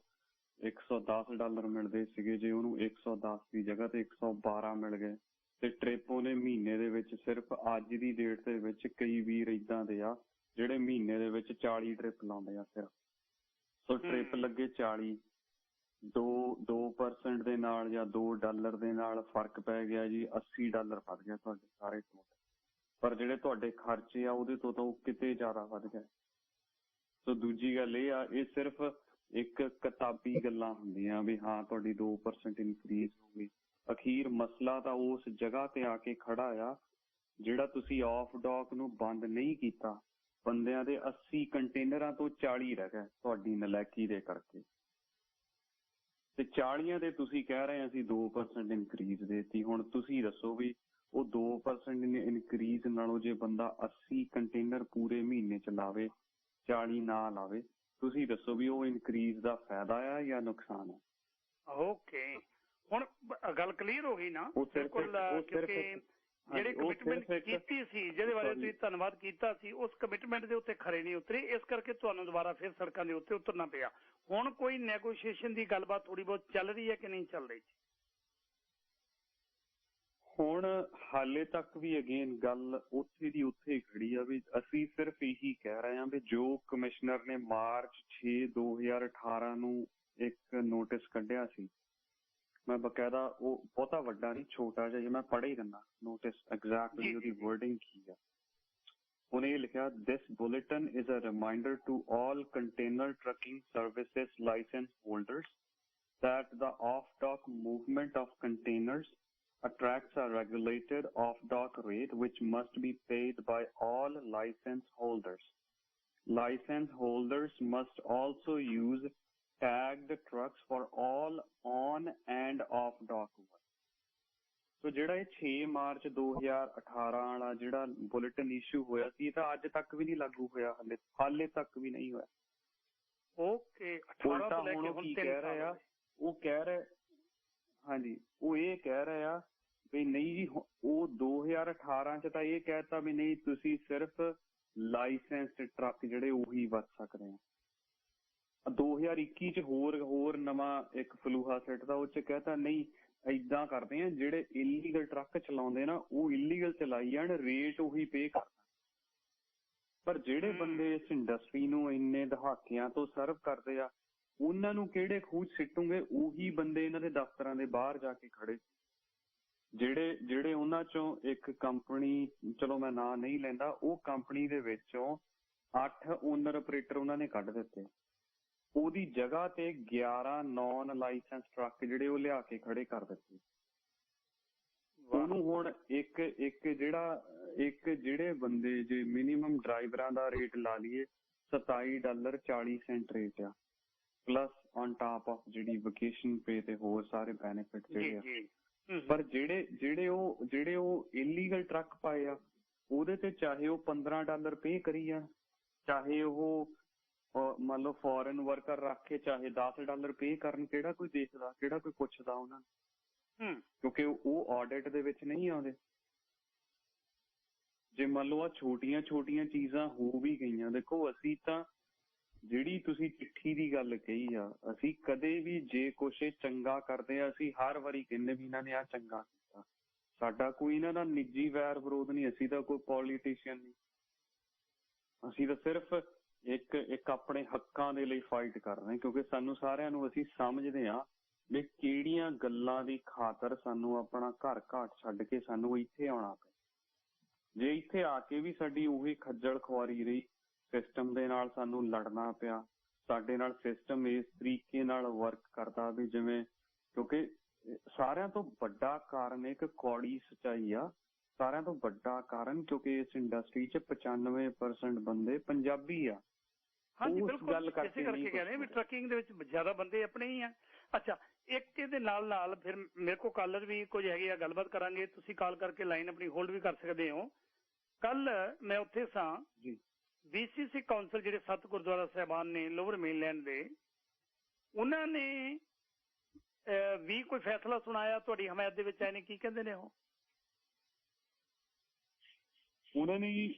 $110 ਮਿਲਦੇ ਸੀਗੇ, ਜੇ ਉਹਨੂੰ 110 ਦੀ ਜਗ੍ਹਾ ਤੇ 112 ਮਿਲ ਗਏ, ਤੇ ਟ੍ਰਿਪ ਉਹਨੇ ਮਹੀਨੇ ਦੇ ਵਿੱਚ ਸਿਰਫ ਅੱਜ ਦੀ ਡੇਟ ਦੇ ਵਿੱਚ ਕਈ ਵੀਰ ਏਦਾਂ ਦੇ ਆ ਜਿਹੜੇ ਮਹੀਨੇ ਦੇ ਵਿੱਚ 40 ਟ੍ਰਿਪ ਲਾਉਂਦੇ ਆ ਸਿਰਫ। ਸੋ ਟ੍ਰਿਪ ਲੱਗੇ 40, 2% ਦੇ ਨਾਲ ਜਾਂ $2 ਦੇ ਨਾਲ ਫਰਕ ਪੈ ਗਿਆ ਜੀ, $80 ਵੱਧ ਗਿਆ ਤੁਹਾਡੇ ਸਾਰੇ ਟੋਟਲ। ਪਰ ਜਿਹੜੇ ਤੁਹਾਡੇ ਖਰਚੇ ਆ ਉਹਦੇ ਤੋਂ ਤਾਂ ਉਹ ਕਿਤੇ ਜ਼ਿਆਦਾ ਵੱਧ ਗਏ। ਸੋ ਦੂਜੀ ਗੱਲ ਇਹ ਆ, ਇਹ ਸਿਰਫ ਇੱਕ ਕਿਤਾਬੀ ਗੱਲਾਂ ਹੁੰਦੀਆਂ ਵੀ ਹਾਂ ਤੁਹਾਡੀ 2% ਇਨਕਰੀਜ਼ ਹੋ ਗਈ। ਅਖੀਰ ਮਸਲਾ ਤਾਂ ਉਸ ਜਗ੍ਹਾ ਤੇ ਆ ਕੇ ਖੜਾ ਆ ਜਿਹੜਾ ਤੁਸੀਂ ਆਫ ਡਾਕ ਨੂੰ ਬੰਦ ਨਹੀਂ ਕੀਤਾ। ਬੰਦਿਆਂ ਦੇ 80 ਕੰਟੇਨਰਾਂ ਤੋਂ 40 ਰਹਿ ਗਏ ਤੁਹਾਡੀ ਨਲਾਇਕੀ ਦੇ ਕਰਕੇ, ਤੇ 40 ਦੇ ਤੁਸੀਂ ਕਹਿ ਰਹੇ ਅਸੀਂ 2% ਇਨਕਰੀਜ਼ ਦੇਤੀ। ਹੁਣ ਤੁਸੀਂ ਦੱਸੋ ਵੀ ਉਹ 2% ਇਨਕਰੀਜ਼ ਨਾਲੋਂ ਜੇ ਬੰਦਾ 80 ਕੰਟੇਨਰ ਪੂਰੇ ਮਹੀਨੇ ਚ ਲਾਵੇ, 40 ਨਾ ਲਾਵੇ, ਤੁਸੀਂ ਦੱਸੋ ਵੀ ਉਹ ਇਨਕਰੀਜ਼ ਦਾ ਫਾਇਦਾ ਆ ਜਾਂ ਨੁਕਸਾਨ ਆ? ਓਕੇ, ਹੁਣ ਗੱਲ ਕਲੀਅਰ ਹੋ ਗਈ ਨਾ ਬਿਲਕੁਲ। ਕਿਉਂਕਿ ਜਿਹੜੀ ਕਮਿਟਮੈਂਟ ਕੀਤੀ ਸੀ, ਜਿਹਦੇ ਬਾਰੇ ਤੁਸੀਂ ਧੰਨਵਾਦ ਕੀਤਾ ਸੀ, ਉਸ ਕਮਿਟਮੈਂਟ ਦੇ ਉੱਤੇ ਖਰੇ ਨਹੀਂ ਉਤਰੇ, ਇਸ ਕਰਕੇ ਤੁਹਾਨੂੰ ਦੁਬਾਰਾ ਫਿਰ ਸੜਕਾਂ ਦੇ ਉੱਤੇ ਉਤਰਨਾ ਪਿਆ। ਹੁਣ ਕੋਈ ਨੈਗੋਸ਼ੀਏਸ਼ਨ ਦੀ ਗੱਲਬਾਤ ਥੋੜੀ ਬਹੁਤ ਚੱਲ ਰਹੀ ਹੈ ਕਿ ਨਹੀਂ ਚੱਲ ਰਹੀ? ਹੁਣ ਹਾਲੇ ਤੱਕ ਵੀ ਅਗੇਨ ਗੱਲ ਉੱਥੇ ਦੀ ਉੱਥੇ ਖੜੀ ਆ ਵੀ ਅਸੀਂ ਸਿਰਫ ਇਹੀ ਕਹਿ ਰਹੇ ਹਾਂ ਵੀ ਜੋ ਕਮਿਸ਼ਨਰ ਨੇ ਮਾਰਚ 6, 2018 ਨੂੰ ਇੱਕ ਨੋਟਿਸ ਕੱਢਿਆ ਸੀ, ਮੈਂ ਬਕਾਇਦਾ ਉਹ ਬਹੁਤਾ ਵੱਡਾ ਨਹੀਂ ਛੋਟਾ ਜਿਹਾ, ਜੇ ਮੈਂ ਪੜ੍ਹ ਹੀ ਦਿੰਦਾ ਨੋਟਿਸ ਐਗਜ਼ੈਕਟਲੀ ਉਹਦੀ ਵਰਡਿੰਗ ਕੀ ਆ। ਉਹਨੇ ਇਹ ਲਿਖਿਆ, this bulletin is a reminder to all container trucking services license holders that the off-dock movement of containers attracts a regulated off-dock rate which must be paid by all license holders. License holders must also use tagged trucks for all on and off-dock work. ਸੋ ਜਿਹੜਾ ਇਹ 6 March 2018 ਵਾਲਾ ਜਿਹੜਾ bulletin issue ਹੋਇਆ ਸੀ, ਇਹ ਤਾਂ ਅੱਜ ਤੱਕ ਵੀ ਨਹੀਂ ਲਾਗੂ ਹੋਇਆ, ਹਾਲੇ ਤੱਕ ਵੀ ਨਹੀਂ ਹੋਇਆ। ਓਕੇ, 18 ਤੋਂ ਲੈ ਕੇ ਹੁਣ 3 ਸਾਲ ਆ। ਉਹ ਕਹਿ ਰਹੇ, ਹਾਂਜੀ, ਉਹ ਇਹ ਕਹਿ ਰਹੇ ਆ ਵੀ ਨਹੀਂ ਜੀ, ਉਹ 2018 ਚ ਤਾਂ ਇਹ ਕਹਿਤਾ ਵੀ ਨਹੀਂ ਤੁਸੀਂ ਸਿਰਫ ਲਾਇਸੈਂਸਡ ਟਰੱਕ ਜਿਹੜੇ ਉਹੀ ਵਰਤ ਸਕਦੇ ਆ। 2021 ਚ ਹੋਰ ਨਵਾਂ ਇੱਕ ਫਲੂਹਾ ਸਿੱਟਦਾ, ਉਹ ਚ ਕਹਿਤਾ ਨਹੀਂ ਏਦਾਂ ਕਰਦੇ ਆ, ਜਿਹੜੇ ਇਲੀਗਲ ਟਰੱਕ ਚਲਾਉਂਦੇ ਨਾ ਉਹ ਇਲੀਗਲ ਚਲਾਈ ਜਾਣ, ਰੇਟ ਉਹੀ ਪੇ ਕਰਨਾ। ਪਰ ਜਿਹੜੇ ਬੰਦੇ ਇਸ ਇੰਡਸਟਰੀ ਨੂੰ ਇੰਨੇ ਦਹਾਕਿਆਂ ਤੋਂ ਸਰਵ ਕਰਦੇ ਆ, ਉਹਨਾਂ ਨੂੰ ਕਿਹੜੇ ਖੂਹ ਸਿੱਟੂਗੇ? ਉਹੀ ਬੰਦੇ ਇਹਨਾਂ ਦੇ ਦਫ਼ਤਰਾਂ ਦੇ ਬਾਹਰ ਜਾ ਕੇ ਖੜੇ, ਜਿਹੜੇ ਉਹਨਾਂ ਚੋਂ ਇੱਕ ਕੰਪਨੀ, ਚਲੋ ਮੈਂ ਨਾਂ ਨਹੀਂ ਲੈਂਦਾ, ਉਹ ਕੰਪਨੀ ਦੇ ਵਿੱਚੋਂ 8 ਓਨਰ ਆਪਰੇਟਰ ਉਹਨਾਂ ਨੇ ਕੱਢ ਦਿੱਤੇ, ਉਹਦੀ ਜਗ੍ਹਾ ਤੇ 11 ਨੌਨ ਲਾਇਸੈਂਸ ਟਰੱਕ ਜਿਹੜੇ ਉਹ ਲਿਆ ਕੇ ਖੜੇ ਕਰ ਦਿੱਤੇ। ਉਹਨੂੰ ਹੁਣ ਜਿਹੜੇ ਬੰਦੇ, ਜੇ ਮਿਨੀਮਮ ਡਰਾਈਵਰਾਂ ਦਾ ਰੇਟ ਲਾ ਲਈਏ $27.40 ਰੇਟ ਆ, ਪਲੱਸ ਔਨ ਟਾਪ ਆਫ ਜਿਹੜੀ ਵਕੇਸ਼ਨ ਪੇ ਤੇ ਹੋਰ ਸਾਰੇ ਬੈਨੀਫਿਟ ਜਿਹੜੇ ਆ। ਪਰ ਜਿਹੜੇ ਉਹ ਇਲੀਗਲ ਟਰੱਕ ਪਾਏ ਆ, ਉਹਦੇ ਤੇ ਚਾਹੇ ਉਹ $15 ਪੇ ਕਰੀ ਜਾਣ, ਚਾਹੇ ਉਹ ਮੰਨ ਲਓ ਫੋਰਨ ਵਰਕਰ ਰੱਖ ਕੇ ਚਾਹੇ $10 ਪੇ ਕਰਨ, ਕਿਹੜਾ ਕੋਈ ਦੇਖਦਾ, ਕਿਹੜਾ ਕੋਈ ਪੁੱਛਦਾ ਉਹਨਾਂ ਨੂੰ? ਕਿਉਂਕਿ ਉਹ ਆਡਿਟ ਦੇ ਵਿੱਚ ਨਹੀਂ ਆਉਂਦੇ। ਜੇ ਮੰਨ ਲਓ ਆ ਛੋਟੀਆਂ ਚੀਜ਼ਾਂ ਹੋ ਵੀ ਗਈਆਂ, ਦੇਖੋ ਅਸੀਂ ਤਾਂ ਜਿਹੜੀ ਤੁਸੀਂ ਚਿੱਠੀ ਦੀ ਗੱਲ ਕਹੀ ਆ, ਅਸੀਂ ਕਦੇ ਵੀ ਜੇ ਕੁਛ ਚੰਗਾ ਕਰਦੇ ਆ, ਅਸੀਂ ਹਰ ਵਾਰੀ ਕਹਿੰਦੇ ਵੀ ਇਹਨਾਂ ਨੇ ਆਹ ਚੰਗਾ ਕੀਤਾ। ਸਾਡਾ ਕੋਈ ਇਹਨਾਂ ਦਾ ਨਿੱਜੀ ਵੈਰ ਵਿਰੋਧ ਨਹੀਂ, ਅਸੀਂ ਤਾਂ ਕੋਈ ਪੋਲੀਟੀਸ਼ੀਅਨ ਨਹੀਂ, ਅਸੀਂ ਤਾਂ ਸਿਰਫ ਇੱਕ ਆਪਣੇ ਹੱਕਾਂ ਦੇ ਲਈ ਫਾਈਟ ਕਰ ਰਹੇ, ਕਿਉਂਕਿ ਸਾਨੂੰ ਸਾਰਿਆਂ ਨੂੰ ਅਸੀਂ ਸਮਝਦੇ ਹਾਂ ਵੀ ਕਿਹੜੀਆਂ ਗੱਲਾਂ ਦੀ ਖਾਤਰ ਸਾਨੂੰ ਆਪਣਾ ਘਰ ਘਾਟ ਛੱਡ ਕੇ ਸਾਨੂੰ ਇੱਥੇ ਆਉਣਾ ਪਿਆ। ਜੇ ਇੱਥੇ ਆ ਕੇ ਵੀ ਸਾਡੀ ਉਹੀ ਖੱਜਲ ਖੁਆਰੀ ਰਹੀ, ਸਿਸਟਮ ਦੇ ਨਾਲ ਸਾਨੂੰ ਲੜਨਾ ਪਿਆ, ਸਾਡੇ ਨਾਲ ਸਿਸਟਮ ਇਸ ਤਰੀਕੇ ਨਾਲ ਵਰਕ ਕਰਦਾ ਵੀ ਜਿਵੇਂ, ਕਿਉਂਕਿ ਸਾਰਿਆਂ ਤੋਂ ਵੱਡਾ ਕਾਰਨ ਇੱਕ ਕੌੜੀ ਸੱਚਾਈ ਆ, ਸਾਰਿਆਂ ਤੋਂ ਵੱਡਾ ਕਾਰਨ ਕਿਉਂਕਿ ਇਸ ਇੰਡਸਟਰੀ 'ਚ 95% ਬੰਦੇ ਪੰਜਾਬੀ ਆ। ਹਾਂਜੀ ਬਿਲਕੁਲ, ਇਸੇ ਕਰਕੇ ਕਹਿ ਰਹੇ ਵੀ ਟਰੱਕਿੰਗ ਦੇ ਵਿੱਚ ਜ਼ਿਆਦਾ ਬੰਦੇ ਆਪਣੇ ਹੀ ਆ। ਅੱਛਾ, ਇੱਕ ਇਹਦੇ ਨਾਲ ਫਿਰ ਮੇਰੇ ਕੋਲ ਕਾਲਰ ਵੀ ਕੁਝ ਹੈਗੇ ਆ, ਗੱਲਬਾਤ ਕਰਾਂਗੇ। ਤੁਸੀਂ ਕਾਲ ਕਰਕੇ ਲਾਈਨ ਆਪਣੀ ਹੋਲਡ ਵੀ ਕਰ ਸਕਦੇ ਹੋ। ਕੱਲ ਮੈਂ ਉੱਥੇ ਸਾਂ ਜੀ, BCC ਕਾਉਂਸਲ ਜਿਹੜੇ 7 ਗੁਰਦੁਆਰਾ ਸਾਹਿਬਾਨ ਨੇ ਲੋਅਰ ਮੇਨਲੈਂਡ ਦੇ, ਉਹਨਾਂ ਨੇ ਵੀ ਕੋਈ ਫੈਸਲਾ ਸੁਣਾਇਆ ਤੁਹਾਡੀ ਹਮਾਇਤ ਦੇ ਵਿੱਚ ਆਏ ਨੇ, ਕੀ ਕਹਿੰਦੇ ਨੇ ਉਹ? ਉਹਨਾਂ ਨੇ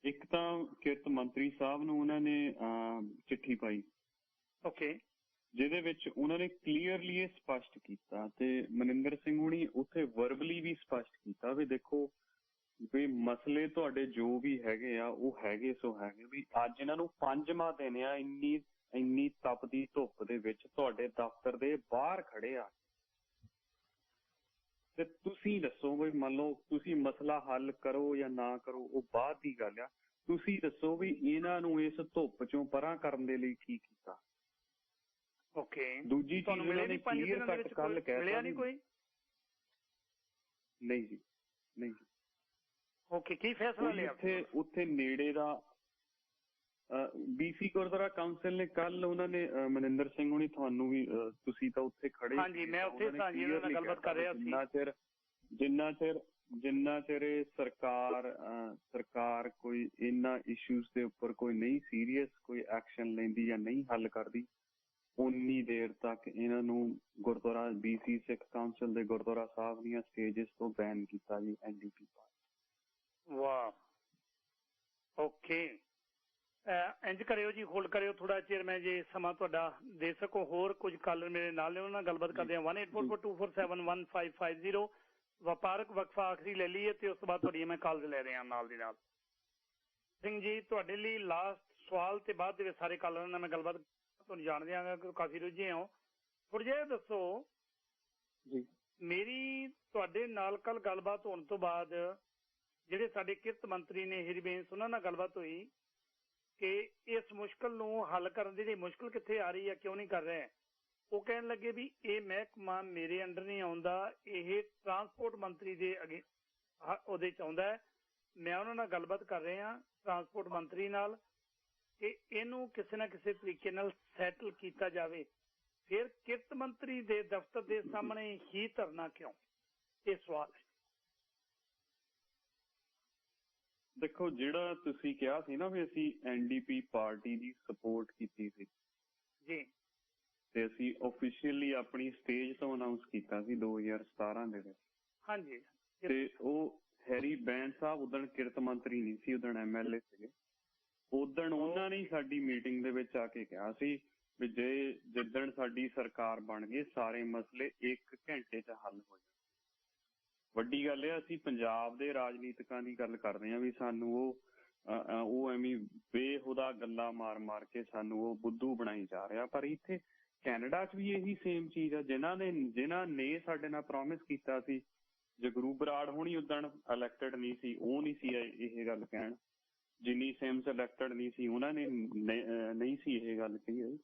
ਇੱਕ ਤਾਂ ਕਿਰਤ ਮੰਤਰੀ ਸਾਹਿਬ ਨੂੰ ਉਹਨਾਂ ਨੇ ਚਿੱਠੀ ਪਾਈ, ਓਕੇ, ਜਿਹਦੇ ਵਿੱਚ ਉਹਨਾਂ ਨੇ ਕਲੀਅਰਲੀ ਇਹ ਸਪਸ਼ਟ ਕੀਤਾ, ਤੇ ਮਨਿੰਦਰ ਸਿੰਘ ਹੁਣੀ ਉੱਥੇ ਵਰਬਲੀ ਵੀ ਸਪਸ਼ਟ ਕੀਤਾ ਵੀ ਦੇਖੋ ਵੀ ਮਸਲੇ ਤੁਹਾਡੇ ਜੋ ਵੀ ਹੈਗੇ ਆ ਉਹ ਹੈਗੇ ਸੋ ਹੈਗੇ, ਵੀ ਅੱਜ ਇਹਨਾਂ ਨੂੰ 5ਵਾਂ ਦਿਨ ਆ, ਇੰਨੀ ਤਪਦੀ ਧੁੱਪ ਦੇ ਵਿੱਚ ਤੁਹਾਡੇ ਦਫ਼ਤਰ ਦੇ ਬਾਹਰ ਖੜੇ ਆ, ਤੇ ਤੁਸੀਂ ਦੱਸੋ ਵੀ ਮੰਨ ਲਓ ਤੁਸੀਂ ਮਸਲਾ ਹੱਲ ਕਰੋ ਜਾਂ ਨਾ ਕਰੋ ਉਹ ਬਾਅਦ ਦੀ ਗੱਲ ਆ, ਤੁਸੀਂ ਦੱਸੋ ਵੀ ਇਹਨਾਂ ਨੂੰ ਇਸ ਧੁੱਪ ਚੋਂ ਪਰਾਂ ਕਰਨ ਦੇ ਲਈ ਕੀ ਕੀਤਾ? ਓਕੇ, ਦੂਜੀ ਚੀਜ਼ ਉਹਨਾਂ ਨੇ ਕਲੀਅਰ ਕੱਟ ਕੱਲ ਕਹਿ ਦਿੱਤਾ ਨਹੀਂ ਜੀ, ਨਹੀਂ ਜੀ। ਓਕੇ, ਕੀ ਫੈਸਲਾ ਲਿਆ ਉੱਥੇ ਨੇੜੇ ਦਾ? BC ਗੁਰਦੁਆਰਾ ਕਾਉਂਸਲ ਨੇ ਕੱਲ ਉਹਨਾਂ ਨੇ ਮਨਿੰਦਰ ਸਿੰਘ ਹੁਣੀ, ਤੁਹਾਨੂੰ ਵੀ ਤੁਸੀਂ ਤਾਂ ਉੱਥੇ ਖੜੇ, ਹਾਂਜੀ ਮੈਂ ਉੱਥੇ ਸਾਂ ਜੀ, ਉਹਨਾਂ ਨਾਲ ਗੱਲਬਾਤ ਕਰ ਰਿਹਾ ਸੀ। ਜਿੰਨਾ ਚਿਰ ਸਰਕਾਰ ਕੋਈ ਇਹਨਾਂ ਇਸ਼ੂਜ਼ ਦੇ ਉੱਪਰ ਕੋਈ ਨਹੀਂ ਸੀਰੀਅਸ ਕੋਈ ਐਕਸ਼ਨ ਲੈਂਦੀ ਜਾਂ ਨਹੀਂ ਹੱਲ ਕਰਦੀ, ਉਨੀ ਦੇਰ ਤੱਕ ਇਹਨਾਂ ਨੂੰ ਗੁਰਦੁਆਰਾ BC ਸਿੱਖ ਕਾਉਂਸਲ ਦੇ ਗੁਰਦੁਆਰਾ ਸਾਹਿਬ ਦੀਆਂ ਸਟੇਜਿਸ ਤੋਂ ਬੈਨ ਕੀਤਾ ਜੀ, NDP ਪਾਰਟੀ। ਵਾਹ, ਓਕੇ, ਇੰਜ ਕਰਿਓ ਜੀ, ਹੋਲਡ ਕਰਿਓ ਥੋੜਾ ਚਿਰ, ਮੈਂ ਜੇ ਸਮਾਂ ਤੁਹਾਡਾ ਦੇ ਸਕੋ। ਹੋਰ ਕੁਝ ਕਾਲਰ ਮੇਰੇ ਨਾਲ ਨੇ, ਉਹਨਾਂ ਨਾਲ ਗੱਲਬਾਤ ਕਰਦੇ ਹਾਂ। 184424715550 ਵਪਾਰਕ ਵਕਫਾ ਆਖਰੀ ਲੈ ਲਈਏ ਤੇ ਉਸ ਤੋਂ ਬਾਅਦ ਤੁਹਾਡੀਆਂ ਮੈਂ ਕਾਲਸ ਲੈ ਰਿਹਾ ਨਾਲ ਦੀ ਨਾਲ। ਸਿੰਘ ਜੀ, ਤੁਹਾਡੇ ਲਈ ਲਾਸਟ ਸਵਾਲ ਤੇ ਬਾਅਦ ਦੇ ਵਿੱਚ ਸਾਰੇ ਕਾਲਰਾਂ ਨਾਲ ਮੈਂ ਗੱਲਬਾਤ ਤੁਹਾਨੂੰ ਜਾਣ ਦਿਆਂਗਾ ਕਿ ਕਾਫੀ ਰੁੱਝੇ ਹੋ। ਥੋੜਾ ਜਿਹਾ ਦੱਸੋ ਜੀ, ਮੇਰੀ ਤੁਹਾਡੇ ਨਾਲ ਕੱਲ ਗੱਲਬਾਤ ਹੋਣ ਤੋਂ ਬਾਅਦ ਜਿਹੜੇ ਸਾਡੇ ਕਿਰਤ ਮੰਤਰੀ ਨੇ ਹਰਬੰਸ, ਉਹਨਾਂ ਨਾਲ ਗੱਲਬਾਤ ਹੋਈ ਕਿ ਇਸ ਮੁਸ਼ਕਲ ਨੂੰ ਹੱਲ ਕਰਨ ਦੀ ਜਿਹੜੀ ਮੁਸ਼ਕਲ ਕਿੱਥੇ ਆ ਰਹੀ ਹੈ, ਕਿਉਂ ਨਹੀਂ ਕਰ ਰਹੇ। ਉਹ ਕਹਿਣ ਲੱਗੇ ਵੀ ਇਹ ਮਹਿਕਮਾ ਮੇਰੇ ਅੰਡਰ ਨਹੀਂ ਆਉਂਦਾ, ਇਹ ਟਰਾਂਸਪੋਰਟ ਮੰਤਰੀ ਦੇ ਅੱਗੇ ਉਹਦੇ ਚ ਆਉਂਦਾ ਹੈ। ਮੈਂ ਉਹਨਾਂ ਨਾਲ ਗੱਲਬਾਤ ਕਰ ਰਿਹਾ ਟਰਾਂਸਪੋਰਟ ਮੰਤਰੀ ਨਾਲ ਕਿ ਇਹਨੂੰ ਕਿਸੇ ਨਾ ਕਿਸੇ ਤਰੀਕੇ ਨਾਲ ਸੈਟਲ ਕੀਤਾ ਜਾਵੇ। ਫਿਰ ਕਿਰਤ ਮੰਤਰੀ ਦੇ ਦਫ਼ਤਰ ਦੇ ਸਾਹਮਣੇ ਹੀ ਧਰਨਾ ਕਿਉਂ? ਇਹ ਸਵਾਲ ਹੈ। ਦੇਖੋ, ਜਿਹੜਾ ਤੁਸੀਂ ਕਿਹਾ ਸੀ ਨਾ ਵੀ ਅਸੀਂ NDP ਪਾਰਟੀ ਦੀ ਸਪੋਰਟ ਕੀਤੀ ਸੀ ਜੀ, ਤੇ ਅਸੀਂ ਆਫੀਸ਼ੀਅਲੀ ਆਪਣੀ ਸਟੇਜ ਤੋਂ ਅਨਾਉਂਸ ਕੀਤਾ ਸੀ 2017 ਦੇ ਵਿੱਚ। ਹਾਂਜੀ, ਤੇ ਉਹ ਹੈਰੀ ਬੈਂਸ ਸਾਹਿਬ ਉਦਣ ਕਿਰਤ ਮੰਤਰੀ ਨਹੀਂ ਸੀ, ਉਦਣ MLA ਸੀਗੇ। ਉਦਣ ਉਹਨਾਂ ਨੇ ਸਾਡੀ ਮੀਟਿੰਗ ਦੇ ਵਿੱਚ ਆ ਕੇ ਕਿਹਾ ਸੀ ਵੀ ਜੇ ਜਿੱਦਣ ਸਾਡੀ ਸਰਕਾਰ ਬਣ ਗਈ ਸਾਰੇ ਮਸਲੇ 1 ਘੰਟੇ 'ਚ ਹੱਲ ਹੋ ਜਾਣ। ਵੱਡੀ ਗੱਲ ਇਹ, ਅਸੀਂ ਪੰਜਾਬ ਦੇ ਰਾਜਨੀਤਿਕਾਂ ਦੀ ਗੱਲ ਕਰਦੇ ਹਾਂ ਵੀ ਸਾਨੂੰ ਉਹ ਐਵੇਂ ਬੇਹੁਦਾ ਗੱਲਾਂ ਮਾਰ ਕੇ ਸਾਨੂੰ ਉਹ ਬੁੱਧੂ ਬਣਾਈ ਜਾ ਰਿਹਾ। ਪਰ ਇੱਥੇ ਕੈਨੇਡਾ 'ਚ ਵੀ ਇਹੀ ਸੇਮ ਚੀਜ਼ ਆ। ਜਿਨ੍ਹਾਂ ਨੇ ਸਾਡੇ ਨਾਲ ਪ੍ਰੋਮਿਸ ਕੀਤਾ ਸੀ, ਜਗਰੂ ਬਰਾੜ ਹੋਣੀ ਉਦਣ ਇਲੈਕਟਡ ਨਹੀਂ ਸੀ, ਉਹ ਨਹੀਂ ਸੀ ਇਹ ਗੱਲ ਕਹਿਣ। ਜਿੰਨੀ ਸਿਮਸ ਇਲੈਕਟਡ ਨਹੀਂ ਸੀ, ਉਹਨਾਂ ਨੇ ਨਹੀਂ ਸੀ ਇਹ ਗੱਲ ਕਹੀ।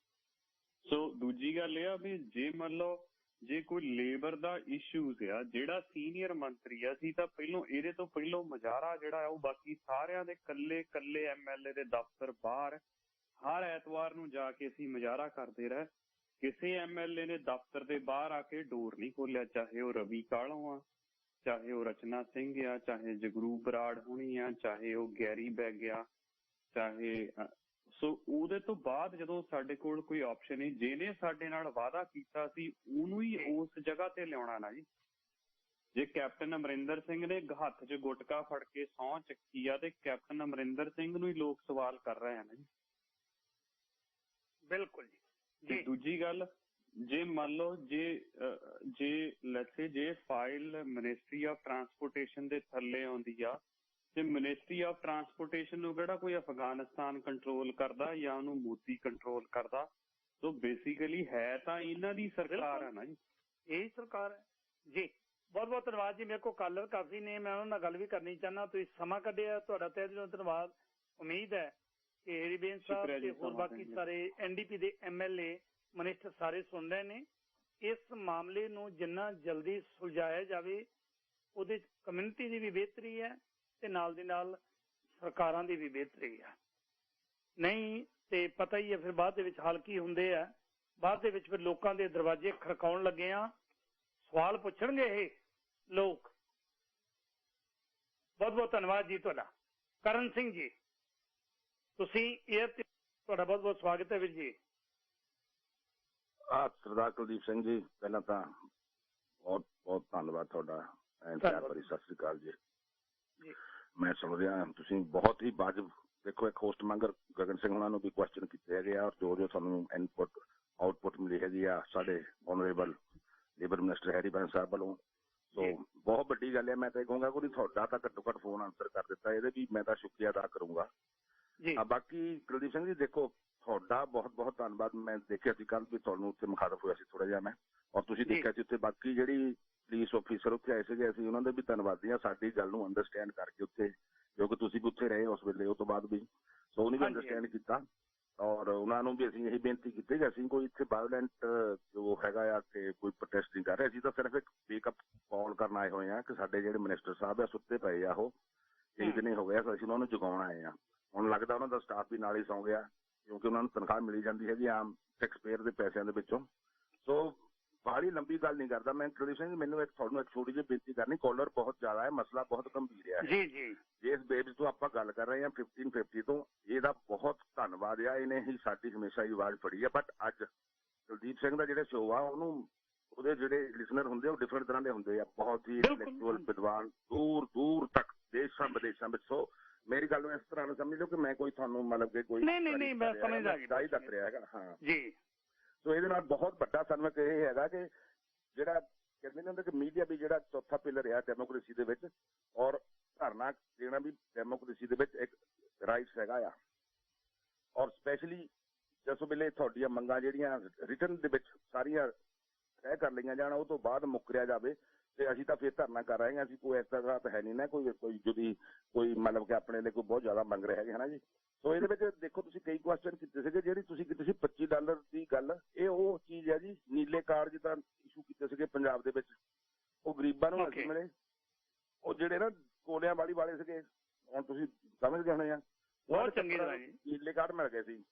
ਸੋ ਦੂਜੀ ਗੱਲ ਇਹ ਆ ਵੀ ਜੇ ਮੰਨ ਲਓ ਜੇ ਕੋਈ ਲੇਬਰ ਦਾ ਇਸ਼ੂਜ਼ ਆ, ਜਿਹੜਾ ਸੀਨੀਅਰ ਮੰਤਰੀ ਆ, ਅਸੀਂ ਤਾਂ ਇਹਦੇ ਤੋਂ ਪਹਿਲੋਂ ਮੁਜ਼ਾਹਰਾ ਜਿਹੜਾ ਉਹ ਬਾਕੀ ਸਾਰਿਆਂ ਦੇ ਕੱਲੇ MLA ਦੇ ਦਫ਼ਤਰ ਬਾਹਰ ਹਰ ਐਤਵਾਰ ਨੂੰ ਜਾ ਕੇ ਅਸੀਂ ਮੁਜ਼ਾਹਰਾ ਕਰਦੇ ਰਹੇ। ਕਿਸੇ MLA ਨੇ ਦਫ਼ਤਰ ਦੇ ਬਾਹਰ ਆ ਕੇ ਡੋਰ ਨਹੀਂ ਖੋਲਿਆ, ਚਾਹੇ ਉਹ ਰਵੀ ਕਾਲੋਂ ਆ, ਚਾਹੇ ਉਹ ਰਚਨਾ ਸਿੰਘ ਆ, ਚਾਹੇ ਜਗਰੂ ਬਰਾੜ ਹੋਣੀ ਆ, ਚਾਹੇ ਉਹ ਗੈਰੀ ਬੈਗ ਆ, ਚਾਹੇ ਸੋ ਉਹਦੇ ਤੋਂ ਬਾਅਦ ਜਦੋਂ ਸਾਡੇ ਕੋਲ ਕੋਈ ਆਪਸ਼ਨ ਨਹੀਂ, ਜਿਹਨੇ ਸਾਡੇ ਨਾਲ ਵਾਅਦਾ ਕੀਤਾ ਸੀ ਉਹਨੂੰ ਹੀ ਉਸ ਜਗ੍ਹਾ ਤੇ ਲਿਆਉਣਾ ਨਾ ਜੀ। ਜੇ ਕੈਪਟਨ ਅਮਰਿੰਦਰ ਸਿੰਘ ਨੇ ਹੱਥ 'ਚ ਗੁਟਕਾ ਫੜ ਕੇ ਸਹੁੰ ਚੱਕੀ ਆ ਤੇ ਕੈਪਟਨ ਅਮਰਿੰਦਰ ਸਿੰਘ ਨੂੰ ਹੀ ਲੋਕ ਸਵਾਲ ਕਰ ਰਹੇ ਹਨ ਜੀ। ਬਿਲਕੁਲ ਜੀ। ਦੂਜੀ ਗੱਲ, ਜੇ ਮੰਨ ਲਓ ਜੇ ਫਾਈਲ ਮਿਨਿਸਟਰੀ ਆਫ ਟਰਾਂਸਪੋਰਟੇਸ਼ਨ ਦੇ ਥੱਲੇ ਆਉਂਦੀ ਆ ਤੇ ਮਿਨਿਸਟਰੀ ਆਫ ਟਰਾਂਸਪੋਰਟੇਸ਼ਨ ਨੂੰ ਕਿਹੜਾ ਕੋਈ ਅਫਗਾਨਿਸਤਾਨ ਕੰਟਰੋਲ ਕਰਦਾ ਜਾਂ ਉਹਨੂੰ ਮੋਦੀ ਕੰਟਰੋਲ ਕਰਦਾ। ਸੋ ਬੇਸਿਕਲੀ ਹੈ ਤਾਂ ਇਹਨਾਂ ਦੀ ਸਰਕਾਰ ਹੈ ਨਾ ਜੀ, ਇਹੀ ਸਰਕਾਰ ਹੈ ਜੀ। ਬਹੁਤ ਬਹੁਤ ਧੰਨਵਾਦ ਜੀ। ਮੇਰੇ ਕੋਲ ਕਾਲਰ ਕਾਫੀ ਨੇ, ਮੈਂ ਉਹਨਾਂ ਨਾਲ ਗੱਲ ਵੀ ਕਰਨੀ ਚਾਹੁੰਦਾ। ਤੁਸੀਂ ਸਮਾਂ ਕੱਢਿਆ, ਤੁਹਾਡਾ ਤਹਿ ਦਿਲੋਂ ਧੰਨਵਾਦ। ਉਮੀਦ ਹੈ ਕਿ ਹਰੀਬੇਨ ਸਾਹਿਬ ਤੇ ਹੋਰ ਬਾਕੀ ਸਾਰੇ NDP ਦੇ MLA ਮਿਨਿਸਟਰ ਸਾਰੇ ਸੁਣ ਰਹੇ ਨੇ। ਇਸ ਮਾਮਲੇ ਨੂੰ ਜਿੰਨਾ ਜਲਦੀ ਸੁਲਝਾਇਆ ਜਾਵੇ, ਉਹਦੇ 'ਚ ਕਮਿਊਨਿਟੀ ਦੀ ਵੀ ਬਿਹਤਰੀ ਹੈ ਤੇ ਨਾਲ ਦੀ ਨਾਲ ਸਰਕਾਰਾਂ ਦੀ ਵੀ ਬਿਹਤਰੀ ਹੈ। ਨਹੀਂ ਤੇ ਪਤਾ ਹੀ ਹੈ ਫਿਰ ਬਾਅਦ ਦੇ ਵਿੱਚ ਹਾਲ ਕੀ ਹੁੰਦੇ ਆ। ਬਾਅਦ ਦੇ ਵਿੱਚ ਫਿਰ ਲੋਕਾਂ ਦੇ ਦਰਵਾਜ਼ੇ ਖੜਕਾਉਣ ਲੱਗੇ ਆ, ਸਵਾਲ ਪੁੱਛਣਗੇ ਇਹ ਲੋਕ। ਬਹੁਤ ਬਹੁਤ ਧੰਨਵਾਦ ਜੀ ਤੁਹਾਡਾ। ਕਰਨ ਸਿੰਘ ਜੀ, ਤੁਸੀਂ ਏਅਰ ਤੇ, ਤੁਹਾਡਾ ਬਹੁਤ ਬਹੁਤ ਸਵਾਗਤ ਹੈ ਵੀਰ ਜੀ। ਸਰਦਾਰ ਕੁਲਦੀਪ ਸਿੰਘ ਜੀ, ਪਹਿਲਾਂ ਤਾਂ ਬਹੁਤ ਬਹੁਤ ਧੰਨਵਾਦ ਤੁਹਾਡਾ। ਪਿਆਰ ਭਰੀ ਸਤਿ ਸ੍ਰੀ ਅਕਾਲ ਜੀ। ਮੈਂ ਸੁਣ ਰਿਹਾ ਤੁਸੀਂ ਬਹੁਤ ਹੀ ਵਾਜਬ, ਦੇਖੋ ਇੱਕ ਹੋਸਟ ਮੰਗਰ ਗਗਨ ਸਿੰਘ ਉਹਨਾਂ ਨੂੰ ਵੀ ਕੁਐਸਚਨ ਕੀਤੇ ਹੈਗੇ ਆ, ਔਰ ਜੋ ਤੁਹਾਨੂੰ ਇਨਪੁਟ ਆਊਟਪੁੱਟ ਮਿਲੀ ਹੈਗੀ ਆ ਸਾਡੇ ਆਨਰੇਬਲ ਲੇਬਰ ਮਿਨਿਸਟਰ ਹੈਰੀਬੈਂਸ ਸਾਹਿਬ ਵੱਲੋਂ। ਸੋ ਬਹੁਤ ਵੱਡੀ ਗੱਲ ਹੈ। ਮੈਂ ਤਾਂ ਇਹ ਕਹੂੰਗਾ ਕੋਈ ਤੁਹਾਡਾ ਤਾਂ ਘੱਟੋ ਘੱਟ ਫੋਨ ਆਨਸਰ ਕਰ ਦਿੱਤਾ, ਇਹਦੇ ਵੀ ਮੈਂ ਤਾਂ ਸ਼ੁਕਰੀਆ ਅਦਾ ਕਰੂੰਗਾ। ਬਾਕੀ ਕੁਲਦੀਪ ਸਿੰਘ ਜੀ ਦੇਖੋ, ਤੁਹਾਡਾ ਬਹੁਤ ਬਹੁਤ ਧੰਨਵਾਦ। ਮੈਂ ਦੇਖਿਆ ਸੀ ਕੱਲ੍ਹ ਵੀ ਤੁਹਾਨੂੰ ਉੱਥੇ ਮੁਖਾਤਬ ਹੋਇਆ ਸੀ ਥੋੜਾ ਜਿਹਾ ਮੈਂ, ਔਰ ਤੁਸੀਂ ਦੇਖਿਆ ਸੀ ਉੱਥੇ ਬਾਕੀ ਜਿਹੜੀ ਪੁਲਿਸ ਆਫਿਸਰ ਉੱਥੇ ਆਏ ਸੀਗੇ, ਅਸੀਂ ਉਹਨਾਂ ਦੇ ਵੀ ਧੰਨਵਾਦੀ ਹਾਂ ਸਾਡੀ ਗੱਲ ਨੂੰ ਅੰਡਰਸਟੈਂਡ ਕਰਕੇ ਉੱਥੇ, ਕਿਉਂਕਿ ਤੁਸੀਂ ਵੀ ਉੱਥੇ ਰਹੇ ਉਸ ਵੇਲੇ, ਉਹ ਤੋਂ ਬਾਅਦ ਵੀ ਸੋ ਉਹਨੇ ਵੀ ਅੰਡਰਸਟੈਂਡ ਕੀਤਾ। ਔਰ ਉਹਨਾਂ ਨੂੰ ਵੀ ਅਸੀਂ ਇਹੀ ਬੇਨਤੀ ਕੀਤੀ ਕਿ ਅਸੀਂ ਕੋਈ ਇੱਥੇ ਵਾਇਲੈਂਟ ਜੋ ਹੈਗਾ ਆ ਕਿ ਕੋਈ ਪ੍ਰੋਟੈਸਟ ਨਹੀਂ ਕਰ ਰਹੇ, ਅਸੀਂ ਤਾਂ ਸਿਰਫ ਇੱਕ ਵੇਕਅਪ ਕਾਲ ਕਰਨ ਆਏ ਹੋਏ ਹਾਂ ਕਿ ਸਾਡੇ ਜਿਹੜੇ ਮਿਨਿਸਟਰ ਸਾਹਿਬ ਆ ਸੁੱਤੇ ਪਏ ਆ, ਉਹ ਕਈ ਦਿਨ ਹੋ ਗਿਆ, ਅਸੀਂ ਉਹਨਾਂ ਨੂੰ ਜਗਾਉਣ ਆਏ ਹਾਂ। ਹੁਣ ਲੱਗਦਾ ਉਹਨਾਂ ਦਾ ਸਟਾਫ ਵੀ ਨਾਲ ਹੀ ਸੌਂ ਗਿਆ, ਕਿਉਂਕਿ ਉਹਨਾਂ ਨੂੰ ਤਨਖਾਹ ਮਿਲੀ ਜਾਂਦੀ ਹੈਗੀ ਆਮ ਟੈਕਸ ਪੇਅਰ ਦੇ ਪੈਸਿਆਂ ਦੇ ਵਿੱਚੋਂ। ਸੋ ਬਾਹਲੀ ਲੰਬੀ ਗੱਲ ਨਹੀਂ ਕਰਦਾ ਮੈਂ ਕੁਲਦੀਪ ਸਿੰਘ, ਮੈਨੂੰ ਤੁਹਾਨੂੰ ਇੱਕ ਛੋਟੀ ਜਿਹੀ ਬੇਨਤੀ ਕਰਨੀ। ਕਾਲਰ ਬਹੁਤ ਜ਼ਿਆਦਾ ਹੈ, ਮਸਲਾ ਬਹੁਤ ਗੰਭੀਰ ਹੈ ਜੀ ਜੀ। ਜਿਸ ਬੇਸ ਤੋਂ ਆਪਾਂ ਗੱਲ ਕਰ ਰਹੇ ਹਾਂ 1550 ਤੋਂ, ਇਹਦਾ ਬਹੁਤ ਧੰਨਵਾਦ ਆ, ਇਹਨੇ ਹੀ ਸਾਡੀ ਹਮੇਸ਼ਾ ਹੀ ਆਵਾਜ਼ ਫੜੀ ਹੈ। ਬਟ ਅੱਜ ਕੁਲਦੀਪ ਸਿੰਘ ਦਾ ਜਿਹੜਾ ਸ਼ੋਅ ਆ, ਉਹਨੂੰ ਉਹਦੇ ਜਿਹੜੇ ਲਿਸਨਰ ਹੁੰਦੇ ਉਹ ਡਿਫਰੈਂਟ ਤਰ੍ਹਾਂ ਦੇ ਹੁੰਦੇ ਆ, ਬਹੁਤ ਹੀ ਇੰਟੈਲੈਕਚੁਅਲ ਵਿਦਵਾਨ ਦੂਰ ਦੂਰ ਤੱਕ ਦੇਸ਼ਾਂ ਵਿਦੇਸ਼ਾਂ ਵਿੱਚ। ਸੋ ਮੇਰੀ ਗੱਲ ਨੂੰ ਇਸ ਤਰ੍ਹਾਂ ਨਾਲ ਸਮਝ ਲਓ ਕਿ ਮੈਂ ਕੋਈ ਤੁਹਾਨੂੰ ਮਤਲਬ ਕਿ ਕੋਈ ਨਹੀਂ ਮੈਂ ਸਮਝਦਾ ਦੱਸ ਰਿਹਾ ਹੈਗਾ। ਹਾਂ ਜੀ। ਸੋ ਇਹਦੇ ਨਾਲ ਬਹੁਤ ਵੱਡਾ ਸਨਮਤ ਇਹ ਹੈਗਾ ਕਿ ਜਿਹੜਾ ਕਹਿੰਦੇ ਨੇ ਕਿ ਮੀਡੀਆ ਵੀ ਜਿਹੜਾ ਚੌਥਾ ਪਿਲਰ ਆ ਡੈਮੋਕ੍ਰੇਸੀ ਦੇ ਵਿੱਚ, ਔਰ ਧਰਨਾ ਦੇਣਾ ਵੀ ਡੈਮੋਕ੍ਰੇਸੀ ਦੇ ਵਿੱਚ ਇੱਕ ਰਾਈਟਸ ਹੈਗਾ ਆ। ਔਰ ਸਪੈਸ਼ਲੀ ਜਿਸ ਵੇਲੇ ਤੁਹਾਡੀਆਂ ਮੰਗਾਂ ਜਿਹੜੀਆਂ ਰਿਟਨ ਦੇ ਵਿੱਚ ਸਾਰੀਆਂ ਤੈਅ ਕਰ ਲਈਆਂ ਜਾਣ, ਉਹ ਤੋਂ ਬਾਅਦ ਮੁੱਕਰਿਆ ਜਾਵੇ ਤੇ ਅਸੀਂ ਤਾਂ ਫਿਰ ਧਰਨਾ ਕਰ ਰਹੇ ਹਾਂ। ਅਸੀਂ ਕੋਈ ਇਸ ਤਰ੍ਹਾਂ ਤਾਂ ਹੈ ਨਹੀਂ ਨਾ ਕੋਈ ਜਿਹਦੀ ਕੋਈ ਮਤਲਬ ਕਿ ਆਪਣੇ ਲਈ ਕੋਈ ਬਹੁਤ ਜ਼ਿਆਦਾ ਮੰਗ ਰਹੇ ਹੈਗੇ ਹੈ ਨਾ ਜੀ। ਸੋ ਇਹਦੇ ਵਿੱਚ ਦੇਖੋ ਤੁਸੀਂ ਕਈ ਕੁਐਸਚਨ ਕੀਤੇ ਸੀਗੇ, ਜਿਹੜੀ ਤੁਸੀਂ ਕੀਤੀ ਸੀ $25 ਦੀ ਗੱਲ, ਇਹ ਉਹ ਚੀਜ਼ ਹੈ ਜੀ, ਨੀਲੇ ਕਾਰਡ ਜਿੱਦਾਂ ਇਸ਼ੂ ਕੀਤੇ ਸੀਗੇ ਪੰਜਾਬ ਦੇ ਵਿੱਚ, ਉਹ ਗਰੀਬਾਂ ਨੂੰ ਨਹੀਂ ਮਿਲੇ। ਉਹ ਜਿਹੜੇ ਨਾ ਕੋਲਿਆਂ ਵਾਲੇ ਸੀਗੇ, ਹੁਣ ਤੁਸੀਂ ਸਮਝਦੇ ਹੋਣੇ ਆ, ਬਹੁਤ ਚੰਗੀ ਤਰ੍ਹਾਂ ਨੀਲੇ ਕਾਰਡ ਮਿਲ ਗਏ ਸੀ।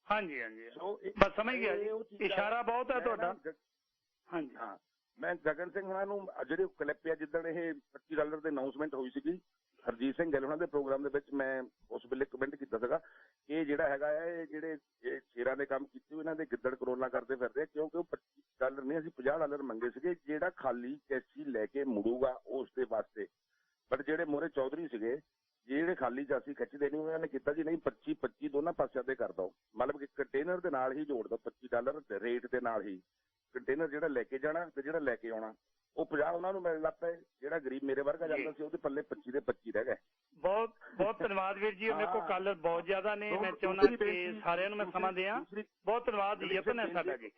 ਹਾਂਜੀ ਹਾਂਜੀ, ਬਸ ਸਮਝ ਗਿਆ ਜੀ, ਇਸ਼ਾਰਾ ਬਹੁਤ ਹੈ ਤੁਹਾਡਾ। ਹਾਂਜੀ ਹਾਂ, ਮੈਂ ਗਗਨ ਸਿੰਘ ਉਹਨਾਂ ਨੂੰ ਜਿਹੜੇ ਕਲਿੱਪ ਆ ਜਿੱਦਣ ਇਹ $25 ਦੀ ਅਨਾਊਂਸਮੈਂਟ ਹੋਈ ਸੀਗੀ ਹਰਜੀਤ ਸਿੰਘ ਗਿੱਲ ਉਹਨਾਂ ਦੇ ਪ੍ਰੋਗਰਾਮ ਦੇ ਵਿੱਚ, ਮੈਂ ਉਸ ਵੇਲੇ ਕਮੈਂਟ ਕੀਤਾ ਸੀਗਾ ਇਹ ਜਿਹੜਾ ਹੈਗਾ ਹੈ, ਇਹ ਜਿਹੜੇ ਇਹ ਸ਼ੇਰਾਂ ਦੇ ਕੰਮ ਕੀਤੇ ਇਹਨਾਂ ਦੇ ਗਿੱਦੜ ਕਰੋਲਾਂ ਕਰਦੇ ਫਿਰਦੇ, ਕਿਉਂਕਿ ਉਹ $25 ਨਹੀਂ, ਅਸੀਂ $50 ਮੰਗੇ ਸੀਗੇ, ਜਿਹੜਾ ਖਾਲੀ ਕੈਸੀ ਲੈ ਕੇ ਮੁੜੂਗਾ ਉਸ ਦੇ ਵਾਸਤੇ। ਬਟ ਜਿਹੜੇ ਮੋਹਰੇ ਚੌਧਰੀ ਸੀਗੇ, ਜਿਹੜੇ ਖਾਲੀ ਚਾਸੀ ਖਿੱਚਦੇ ਨਹੀਂ, ਉਹਨਾਂ ਨੇ ਕੀਤਾ ਜੀ ਨਹੀਂ 25-25 ਦੋਨਾਂ ਪਾਸਿਆਂ ਤੇ ਕਰ ਦੋ, ਮਤਲਬ ਕਿ ਕੰਟੇਨਰ ਦੇ ਨਾਲ ਹੀ ਜੋੜ ਦੋ $25 ਰੇਟ ਦੇ ਨਾਲ ਹੀ ਕੰਟੇਨਰ ਜਿਹੜਾ ਲੈ ਕੇ ਜਾਣਾ ਤੇ ਜਿਹੜਾ ਲੈ ਕੇ ਆਉਣਾ, ਉਹ 50 ਉਹਨਾਂ ਨੂੰ ਮਿਲਣ ਲੱਗ ਪਏ। ਜਿਹੜਾ ਗਰੀਬ ਮੇਰੇ ਵਰਗਾ ਜਾਂਦਾ ਸੀ ਉਹਦੇ ਪੱਲੇ 25 ਦੇ 25 ਰਹਿ ਗਏ। ਬਹੁਤ ਬਹੁਤ ਧੰਨਵਾਦ ਵੀਰ ਜੀ, ਮੇਰੇ ਕੋਲ ਕਾਲਰ ਬਹੁਤ ਜ਼ਿਆਦਾ ਨੇ, ਮੈਂ ਚਾਹੁੰਦਾ ਕਿ ਸਾਰਿਆਂ ਨੂੰ ਮੈਂ ਸਮਾਂ ਦਿਆਂ। ਬਹੁਤ ਧੰਨਵਾਦ, ਯਤਨ ਹੈ ਸਾਡਾ ਜੀ।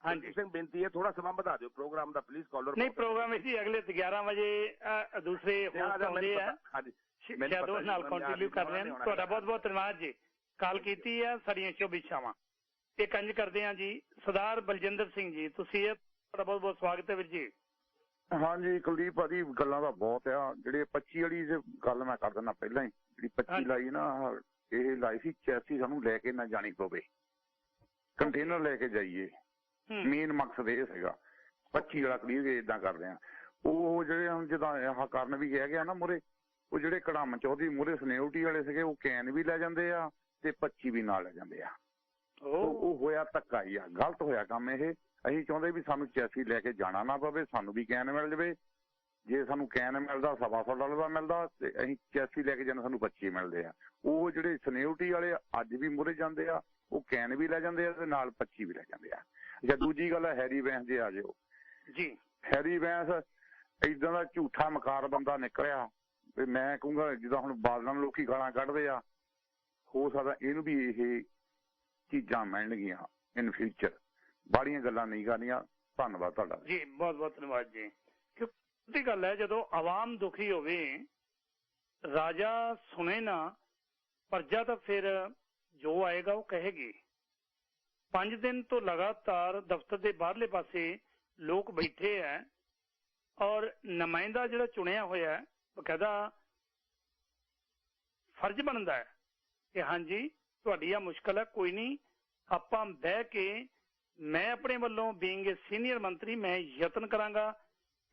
ਹਾਂਜੀ ਸਿੰਘ, ਬੇਨਤੀ ਹੈ ਥੋੜਾ ਸਮਾਂ ਵਧਾ ਦਿਓ ਪ੍ਰੋਗਰਾਮ ਦਾ ਪਲੀਜ਼। ਕਾਲਰ ਨਹੀਂ, ਪ੍ਰੋਗਰਾਮ ਅਸੀਂ ਅਗਲੇ 11 ਵਜੇ ਦੂਸਰੇ ਹੋਸਟ ਆਉਂਦੇ ਆ, ਸ਼ਾਇਦ ਉਹ ਨਾਲ ਕੰਟੀਨਿਊ ਕਰ ਰਹੇ ਹਨ। ਤੁਹਾਡਾ ਬਹੁਤ ਬਹੁਤ ਧੰਨਵਾਦ ਜੀ, ਕਾਲ ਕੀਤੀ ਹੈ, ਸਾਡੀਆਂ ਸ਼ੁਭ ਇੱਛਾਵਾਂ। ਇਹ ਕੰਜ ਕਰਦੇ ਹਾਂ ਜੀ। ਸਰਦਾਰ ਬਲਜਿੰਦਰ ਸਿੰਘ ਜੀ, ਤੁਸੀਂ ਤੁਹਾਡਾ ਬਹੁਤ ਬਹੁਤ ਸਵਾਗਤ ਹੈ ਵੀਰ ਜੀ। ਹਾਂਜੀ ਕੁਲਦੀਪ ਭਾਜੀ, ਗੱਲਾਂ ਤਾਂ ਬਹੁਤ ਆ। ਜਿਹੜੇ 25 ਵਾਲੀ ਗੱਲ ਮੈਂ ਕਰ ਦਿੰਦਾ ਪਹਿਲਾਂ ਹੀ, ਜਿਹੜੀ 25 ਲਾਈ ਨਾ, ਇਹ ਲਾਈ ਸੀ ਚੈਸੀ ਸਾਨੂੰ ਲੈ ਕੇ ਨਾ ਜਾਣੀ ਪਵੇ, ਕੰਟੇਨਰ ਲੈ ਕੇ ਜਾਈਏ, ਮੇਨ ਮਕਸਦ ਇਹ ਸੀਗਾ। 25 ਵਾਲਾ ਕਲੀਅਰ ਏਦਾਂ ਕਰਦੇ ਆ। ਉਹ ਜਿਹੜੇ ਹੁਣ ਜਿੱਦਾਂ ਆਹ ਕਾਰਨ ਵੀ ਹੈਗੇ ਆ ਨਾ ਮੂਹਰੇ, ਉਹ ਜਿਹੜੇ ਕੜਾਮ ਚੌਧਰੀ ਮੂਹਰੇ ਸਨਿਊਰਟੀ ਵਾਲੇ ਸੀਗੇ, ਉਹ ਕੈਨ ਵੀ ਲੈ ਜਾਂਦੇ ਆ ਤੇ 25 ਵੀ ਨਾਲ ਲੈ ਜਾਂਦੇ ਆ। ਉਹ ਹੋਇਆ ਧੱਕਾ ਹੀ ਆ, ਗਲਤ ਹੋਇਆ ਕੰਮ ਇਹ। ਅਸੀਂ ਚਾਹੁੰਦੇ ਵੀ ਸਾਨੂੰ ਚੈਸੀ ਲੈ ਕੇ ਜਾਣਾ ਨਾ ਪਵੇ, ਸਾਨੂੰ ਵੀ ਕੈਨ ਮਿਲ ਜਾਵੇ। ਜੇ ਸਾਨੂੰ ਕੈਨ ਮਿਲਦਾ $125 ਦਾ ਮਿਲਦਾ ਤੇ ਅਸੀਂ ਚੈਸੀ ਲੈ ਕੇ ਜਾਣਾ ਸਾਨੂੰ 25 ਮਿਲਦੇ ਆ। ਉਹ ਜਿਹੜੇ ਸਨਿਊਰਟੀ ਵਾਲੇ ਅੱਜ ਵੀ ਮੂਹਰੇ ਜਾਂਦੇ ਆ, ਉਹ ਕੈਨ ਵੀ ਲੈ ਜਾਂਦੇ ਆ ਤੇ ਨਾਲ 25 ਵੀ ਲੈ ਜਾਂਦੇ ਆ। ਜਾਂ ਦੂਜੀ ਗੱਲ ਹੈ ਹੈਰੀ ਵੈਂਸ ਜੇ ਆ ਜਾਓ ਜੀ। ਹੈਰੀ ਵੈਂਸ ਏਦਾਂ ਦਾ ਝੂਠਾ ਮਕਾਰ ਬੰਦਾ ਨਿਕਲਿਆ, ਵੀ ਮੈਂ ਕਹੂੰਗਾ ਜਿੱਦਾਂ ਹੁਣ ਬਾਦਲਾਂ ਨੂੰ ਲੋਕੀ ਗਾਲਾਂ ਕੱਢਦੇ ਆ, ਹੋ ਸਕਦਾ ਇਹਨੂੰ ਵੀ ਇਹ ਚੀਜ਼ਾਂ ਮਿਲਣਗੀਆਂ ਇਨ ਫਿਊਚਰ। ਬਾਹਲੀਆਂ ਗੱਲਾਂ ਨਹੀਂ ਕਰਨੀਆਂ। ਧੰਨਵਾਦ ਤੁਹਾਡਾ ਜੀ, ਬਹੁਤ ਬਹੁਤ ਧੰਨਵਾਦ ਜੀ। ਕਿਉਂਕਿ ਗੱਲ ਹੈ, ਜਦੋਂ ਆਵਾਮ ਦੁਖੀ ਹੋਵੇ, ਰਾਜਾ ਸੁਣੇ ਨਾ, ਪ੍ਰਜਾ ਤਾਂ ਫਿਰ ਜੋ ਆਏਗਾ ਉਹ ਕਹੇਗੀ। 5 ਦਿਨ ਤੋਂ ਲਗਾਤਾਰ ਦਫ਼ਤਰ ਦੇ ਬਾਹਰਲੇ ਪਾਸੇ ਲੋਕ ਬੈਠੇ ਹੈ ਔਰ ਨੁਮਾਇੰਦਾ ਜਿਹੜਾ ਚੁਣਿਆ ਹੋਇਆ ਬਕਾਇਦਾ ਫਰਜ਼ ਬਣਦਾ ਹੈ ਕਿ ਹਾਂਜੀ ਤੁਹਾਡੀ ਆ ਮੁਸ਼ਕਲ ਹੈ, ਕੋਈ ਨਹੀਂ, ਆਪਾਂ ਬਹਿ ਕੇ, ਮੈਂ ਆਪਣੇ ਵੱਲੋਂ ਬੀਇੰਗ ਏ ਸੀਨੀਅਰ ਮੰਤਰੀ ਮੈਂ ਯਤਨ ਕਰਾਂਗਾ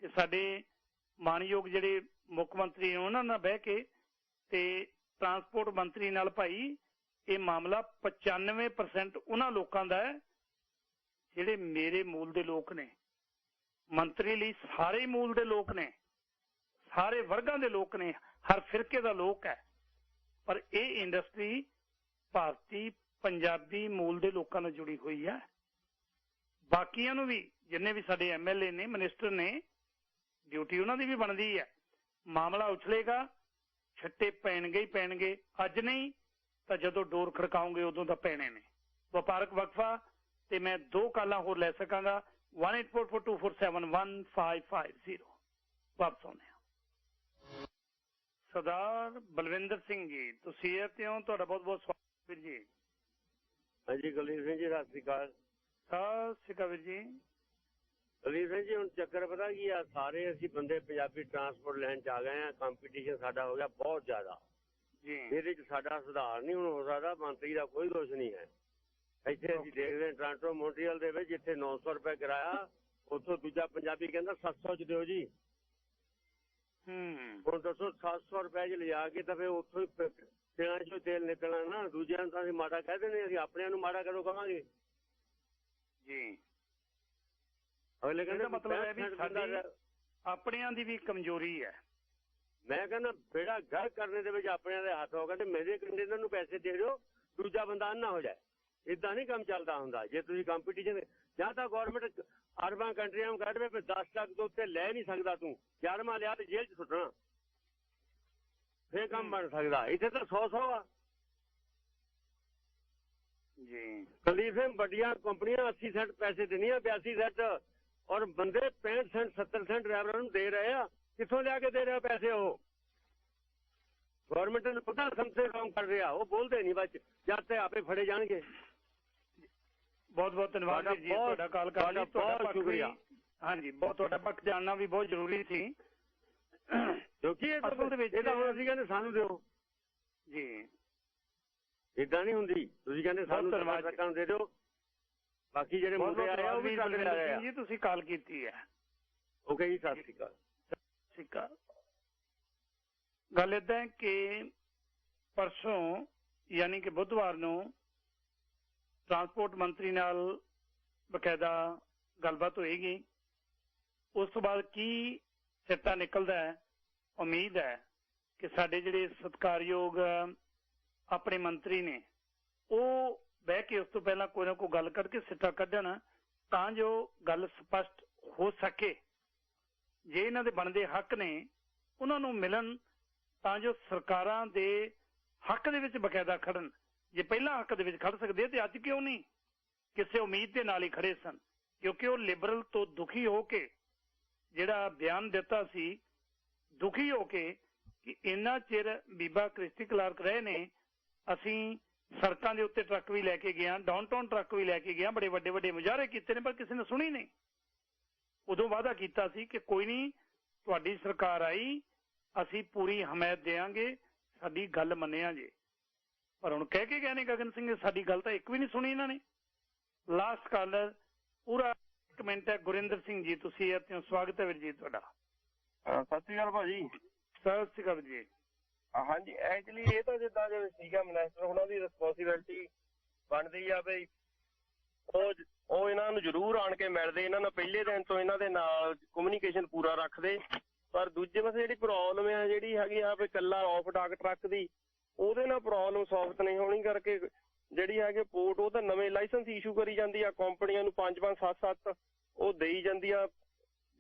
ਕਿ ਸਾਡੇ ਮਾਨਯੋਗ ਜਿਹੜੇ ਮੁੱਖ ਮੰਤਰੀ ਉਹਨਾਂ ਨਾਲ ਬਹਿ ਕੇ ਤੇ ਟਰਾਂਸਪੋਰਟ ਮੰਤਰੀ ਨਾਲ ਭਾਈ ਇਹ ਮਾਮਲਾ 95% ਉਹਨਾਂ ਲੋਕਾਂ ਦਾ ਹੈ ਜਿਹੜੇ ਮੇਰੇ ਮੂਲ ਦੇ ਲੋਕ ਨੇ। ਮੰਤਰੀ ਲਈ ਸਾਰੇ ਮੂਲ ਦੇ ਲੋਕ ਨੇ, ਸਾਰੇ ਵਰਗਾਂ ਦੇ ਲੋਕ ਨੇ, ਹਰ ਫਿਰਕੇ ਦਾ ਲੋਕ ਹੈ, ਪਰ ਇਹ ਇੰਡਸਟਰੀ ਭਾਰਤੀ ਪੰਜਾਬੀ ਮੂਲ ਦੇ ਲੋਕਾਂ ਨਾਲ ਜੁੜੀ ਹੋਈ ਹੈ। ਬਾਕੀਆਂ ਨੂੰ ਵੀ, ਜਿੰਨੇ ਵੀ ਸਾਡੇ MLA ਨੇ, ਮਿਨਿਸਟਰ ਨੇ, ਡਿਊਟੀ ਉਹਨਾਂ ਦੀ ਵੀ ਬਣਦੀ ਹੈ। ਮਾਮਲਾ ਉਛਲੇਗਾ, ਛੱਟੇ ਪੈਣਗੇ ਹੀ ਪੈਣਗੇ, ਅੱਜ ਨਹੀਂ ਤਾਂ ਜਦੋਂ ਡੋਰ ਖੜਕਾਉਂਗੇ ਉਦੋਂ ਤਾਂ ਪੈਣੇ ਨੇ। ਵਪਾਰਕ ਵਕਫਾ ਤੇ ਮੈਂ 2 ਕਾਲਾਂ ਹੋਰ ਲੈ ਸਕਾਂਗਾ। 184424711550 ਵਾਪਸ ਆਉਂਦੇ ਹਾਂ। ਸਰਦਾਰ ਬਲਵਿੰਦਰ ਸਿੰਘ ਜੀ, ਤੁਸੀਂ ਇੱਥੇ ਹੋ, ਤੁਹਾਡਾ ਬਹੁਤ ਬਹੁਤ ਸਵਾਗਤ ਵੀਰ ਜੀ। ਹਾਂਜੀ ਕੁਲਦੀਪ ਸਿੰਘ ਜੀ, ਸਤਿ ਸ਼੍ਰੀ ਅਕਾਲ। ਸਤਿ ਸ਼੍ਰੀ ਅਕਾਲ ਵੀਰ ਜੀ। ਕੁਲਦੀਪ ਸਿੰਘ ਜੀ, ਹੁਣ ਚੱਕਰ ਪਤਾ ਕੀ ਆ, ਸਾਰੇ ਅਸੀਂ ਬੰਦੇ ਪੰਜਾਬੀ ਟਰਾਂਸਪੋਰਟ ਲਾਈਨ 'ਚ ਆ ਗਏ ਆ। ਕੰਪੀਟੀਸ਼ਨ ਸਾਡਾ ਹੋ ਗਿਆ ਬਹੁਤ ਜ਼ਿਆਦਾ ਜੀ। ਇਹਦੇ 'ਚ ਸਾਡਾ ਸੁਧਾਰ ਨਹੀਂ ਹੁਣ ਹੋ ਸਕਦਾ। ਮੰਤਰੀ ਦਾ ਕੋਈ ਦੋਸ਼ ਨਹੀਂ ਹੈ। ਇੱਥੇ ਅਸੀਂ ਦੇਖਦੇ ਹਾਂ ਟੋਰਾਂਟੋ ਮੌਂਟਰੀਅਲ ਦੇ ਵਿੱਚ ਜਿੱਥੇ 900 ਰੁਪਏ ਕਿਰਾਇਆ, ਉੱਥੋਂ ਦੂਜਾ ਪੰਜਾਬੀ ਕਹਿੰਦਾ 700 'ਚ ਦਿਓ ਜੀ। ਹੁਣ ਦੱਸੋ 700 ਰੁਪਏ 'ਚ ਲਿਜਾ ਕੇ ਤਾਂ ਫਿਰ ਉੱਥੋਂ ਹੀ ਤੇਲਾਂ 'ਚੋਂ ਤੇਲ ਨਿਕਲਣਾ ਨਾ। ਦੂਜਿਆਂ ਨੂੰ ਤਾਂ ਅਸੀਂ ਮਾੜਾ ਕਹਿ ਦਿੰਦੇ, ਅਸੀਂ ਆਪਣਿਆਂ ਨੂੰ ਮਾੜਾ ਕਦੋਂ ਕਹਾਂਗੇ ਜੀ। ਅਗਲੇ ਕਹਿੰਦੇ ਮਤਲਬ ਹੈ ਵੀ ਸਾਡੀ ਆਪਣਿਆਂ ਦੀ ਵੀ ਕਮਜ਼ੋਰੀ ਹੈ। ਮੈਂ ਕਹਿੰਦਾ ਬੇੜਾ ਗਰ ਕਰਨੇ ਦੇ ਵਿੱਚ ਆਪਣਿਆਂ ਦੇ ਹੱਥ ਹੋ ਗਏ ਤੇ ਮੇਰੇ ਕੰਟੇਨਰ ਨੂੰ ਪੈਸੇ ਦੇ ਦਿਓ, ਦੂਜਾ ਬੰਦਾ ਅੰਨਾ ਹੋ ਜਾਏ। ਏਦਾਂ ਨਹੀਂ ਕੰਮ ਚੱਲਦਾ ਹੁੰਦਾ। ਜੇ ਤੁਸੀਂ ਕੰਪੀਟੀਸ਼ਨ, ਜਾਂ ਤਾਂ ਗੌਰਮੈਂਟ ਅਰਬਾਂ ਕੰਟਰੀਆਂ ਨੂੰ ਕੱਢ ਫਿਰ 10 ਲੱਖ ਤੋਂ ਉੱਤੇ ਲੈ ਨਹੀਂ ਸਕਦਾ ਤੂੰ। 11ਵਾਂ ਲਿਆ ਤੇ ਜੇਲ੍ਹ 'ਚ ਸੁੱਟਣਾ, ਫੇਰ ਕੰਮ ਬਣ ਸਕਦਾ। ਇੱਥੇ ਤਾਂ 100 ਆ ਜੀ। ਕੁਲਦੀਪ ਸਿੰਘ, ਵੱਡੀਆਂ ਕੰਪਨੀਆਂ 80 ਸੈਂਟ ਪੈਸੇ ਦੇਣੀਆਂ, 82 ਸੈਂਟ, ਔਰ ਬੰਦੇ 65 ਸੈਂਟ 70 ਸੈਂਟ ਡਰਾਈਵਰਾਂ ਨੂੰ ਦੇ ਰਹੇ ਆ। ਕਿੱਥੋਂ ਲਿਆ ਕੇ ਦੇ ਰਹੇ ਪੈਸੇ? ਉਹ ਗੌਰਮੈਂਟ ਨੂੰ ਪਤਾ ਸਮਝੇ ਕੰਮ ਕਰ ਰਿਹਾ, ਉਹ ਬੋਲਦੇ ਨਹੀਂ ਬਸ, ਜਦ ਤੇ ਆਪੇ ਫੜੇ ਜਾਣਗੇ। ਬਹੁਤ ਬਹੁਤ ਧੰਨਵਾਦ ਜੀ, ਤੁਹਾਡਾ ਕਾਲ ਕਰਨ ਲਈ ਬਹੁਤ ਸ਼ੁਕਰੀਆ। ਹਾਂਜੀ, ਬਹੁਤ ਤੁਹਾਡਾ ਪੱਖ ਜਾਣਨਾ ਵੀ ਬਹੁਤ ਜ਼ਰੂਰੀ ਸੀ, ਕਿਉਂਕਿ ਅਸਲ ਦੇ ਵਿੱਚ ਇਹਦਾ ਹੁਣ ਅਸੀਂ ਕਹਿੰਦੇ ਸਾਨੂੰ ਦਿਓ ਜੀ, ਏਦਾਂ ਨਹੀਂ ਹੁੰਦੀ। ਤੁਸੀਂ ਕਹਿੰਦੇ ਸਾਨੂੰ ਸਰਕਾਰਾਂ ਦੇ ਦਿਓ, ਬਾਕੀ ਜਿਹੜੇ ਮੁੱਦੇ ਆ ਰਹੇ ਉਹ ਵੀ ਚੱਲ ਰਹੇ ਆ ਜੀ। ਤੁਸੀਂ ਕਾਲ ਕੀਤੀ ਹੈ, ਓਕੇ ਜੀ, ਸਤਿ ਸ਼੍ਰੀ ਅਕਾਲ। ਸਤਿ ਸ਼੍ਰੀ ਅਕਾਲ। ਗੱਲ ਏਦਾਂ ਕਿ ਪਰਸੋਂ ਯਾਨੀ ਕਿ ਬੁੱਧਵਾਰ ਨੂੰ ਟਰਾਂਸਪੋਰਟ ਮੰਤਰੀ ਨਾਲ ਬਕਾਇਦਾ ਗੱਲਬਾਤ ਹੋਏਗੀ। ਉਸ ਤੋਂ ਬਾਅਦ ਕੀ ਸਿੱਟਾ ਨਿਕਲਦਾ ਹੈ, ਉਮੀਦ ਹੈ ਕਿ ਸਾਡੇ ਜਿਹੜੇ ਸਤਿਕਾਰਯੋਗ ਆਪਣੇ ਮੰਤਰੀ ਨੇ ਉਹ ਬਹਿ ਕੇ ਉਸ ਤੋਂ ਪਹਿਲਾਂ ਕੋਈ ਨਾ ਕੋਈ ਗੱਲ ਕਰਕੇ ਸਿੱਟਾ ਕੱਢਣ ਤਾਂ ਜੋ ਗੱਲ ਸਪਸ਼ਟ ਹੋ ਸਕੇ। ਜੇ ਇਹਨਾਂ ਦੇ ਬਣਦੇ ਹੱਕ ਨੇ ਉਹਨਾਂ ਨੂੰ ਮਿਲਣ ਤਾਂ ਜੋ ਸਰਕਾਰਾਂ ਦੇ ਹੱਕ ਦੇ ਵਿੱਚ ਬਕਾਇਦਾ ਖੜਨ। ਜੇ ਪਹਿਲਾਂ ਹੱਕ ਦੇ ਵਿੱਚ ਖੜ ਸਕਦੇ ਤੇ ਅੱਜ ਕਿਉਂ ਨਹੀਂ ਕਿਸੇ ਉਮੀਦ ਦੇ ਨਾਲ ਹੀ ਖੜੇ ਸਨ? ਕਿਉਂਕਿ ਉਹ ਲਿਬਰਲ ਤੋਂ ਦੁਖੀ ਹੋ ਕੇ ਜਿਹੜਾ ਬਿਆਨ ਦਿੱਤਾ ਸੀ, ਦੁਖੀ ਹੋ ਕੇ ਕਿ ਇੰਨਾ ਚਿਰ ਬੀਬਾ ਕ੍ਰਿਸਟੀ ਕਲਾਰਕ ਰਹੇ ਨੇ, ਅਸੀਂ ਸੜਕਾਂ ਦੇ ਉੱਤੇ ਟਰੱਕ ਵੀ ਲੈ ਕੇ ਗਏ, ਡਾਊਨਟਾਊਨ ਟਰੱਕ ਵੀ ਲੈ ਕੇ ਗਏ, ਬੜੇ ਵੱਡੇ ਵੱਡੇ ਮੁਜ਼ਾਹਰੇ ਕੀਤੇ ਨੇ, ਪਰ ਕਿਸੇ ਨੇ ਸੁਣੀ ਨਹੀਂ। ਉਦੋਂ ਵਾਅਦਾ ਕੀਤਾ ਸੀ ਕਿ ਕੋਈ ਨਹੀਂ, ਤੁਹਾਡੀ ਸਰਕਾਰ ਆਈ, ਅਸੀਂ ਪੂਰੀ ਹਮਾਇਤ ਦੇਵਾਂਗੇ, ਸਾਡੀ ਗੱਲ ਮੰਨਿਆ ਜੇ। ਪਰ ਹੁਣ ਕਹਿ ਕੇ ਗਏ ਨੇ ਗਗਨ ਸਿੰਘ, ਸਾਡੀ ਗੱਲ ਤਾਂ ਇੱਕ ਵੀ ਨਹੀਂ ਸੁਣੀ ਇਹਨਾਂ ਨੇ। ਲਾਸਟ ਕਾਲਰ ਪੂਰਾ 1 ਮਿੰਟ ਹੈ, ਗੁਰਿੰਦਰ ਸਿੰਘ ਜੀ, ਤੁਸੀਂ ਇੱਥੇ ਹੋ, ਸਵਾਗਤ ਹੈ ਵੀਰ ਜੀ ਤੁਹਾਡਾ। ਸਤਿ ਸ਼੍ਰੀ ਅਕਾਲ ਭਾਜੀ। ਸਤਿ ਸ਼੍ਰੀ ਅਕਾਲ ਜੀ। ਹਾਂਜੀ, ਐਕਚੁਅਲੀ ਇਹ ਤਾਂ ਜਿੱਦਾਂ ਜਿਵੇਂ ਸੀਗਾ ਮਿਨਿਸਟਰ, ਉਹਨਾਂ ਦੀ ਰਿਸਪੌਂਸਿਬਿਲਿਟੀ ਬਣਦੀ ਆ ਬਈ ਉਹ ਇਹਨਾਂ ਨੂੰ ਜ਼ਰੂਰ ਆਣ ਕੇ ਮਿਲਦੇ, ਇਹਨਾਂ ਨੂੰ ਪਹਿਲੇ ਦਿਨ ਤੋਂ ਇਹਨਾਂ ਦੇ ਨਾਲ ਕਮਿਊਨੀਕੇਸ਼ਨ ਪੂਰਾ ਰੱਖਦੇ। ਪਰ ਦੂਜੇ ਪਾਸੇ ਜਿਹੜੀ ਪ੍ਰੋਬਲਮ ਆ ਜਿਹੜੀ ਹੈਗੀ ਆ ਵੀ ਇਕੱਲਾ ਆਫ ਡਾਕ ਟਰੱਕ ਦੀ, ਉਹਦੇ ਨਾਲ ਪ੍ਰੋਬਲਮ ਸੋਲਵ ਨਹੀਂ ਹੋਣੀ ਕਰਕੇ ਜਿਹੜੀ ਹੈਗੇ ਪੋਰਟ ਉਹ ਤਾਂ ਨਵੇਂ ਲਾਇਸੈਂਸ ਇਸ਼ੂ ਕਰੀ ਜਾਂਦੀ ਆ ਕੰਪਨੀਆਂ ਨੂੰ, 5-5 7-7 ਉਹ ਦੇਈ ਜਾਂਦੀ ਆ।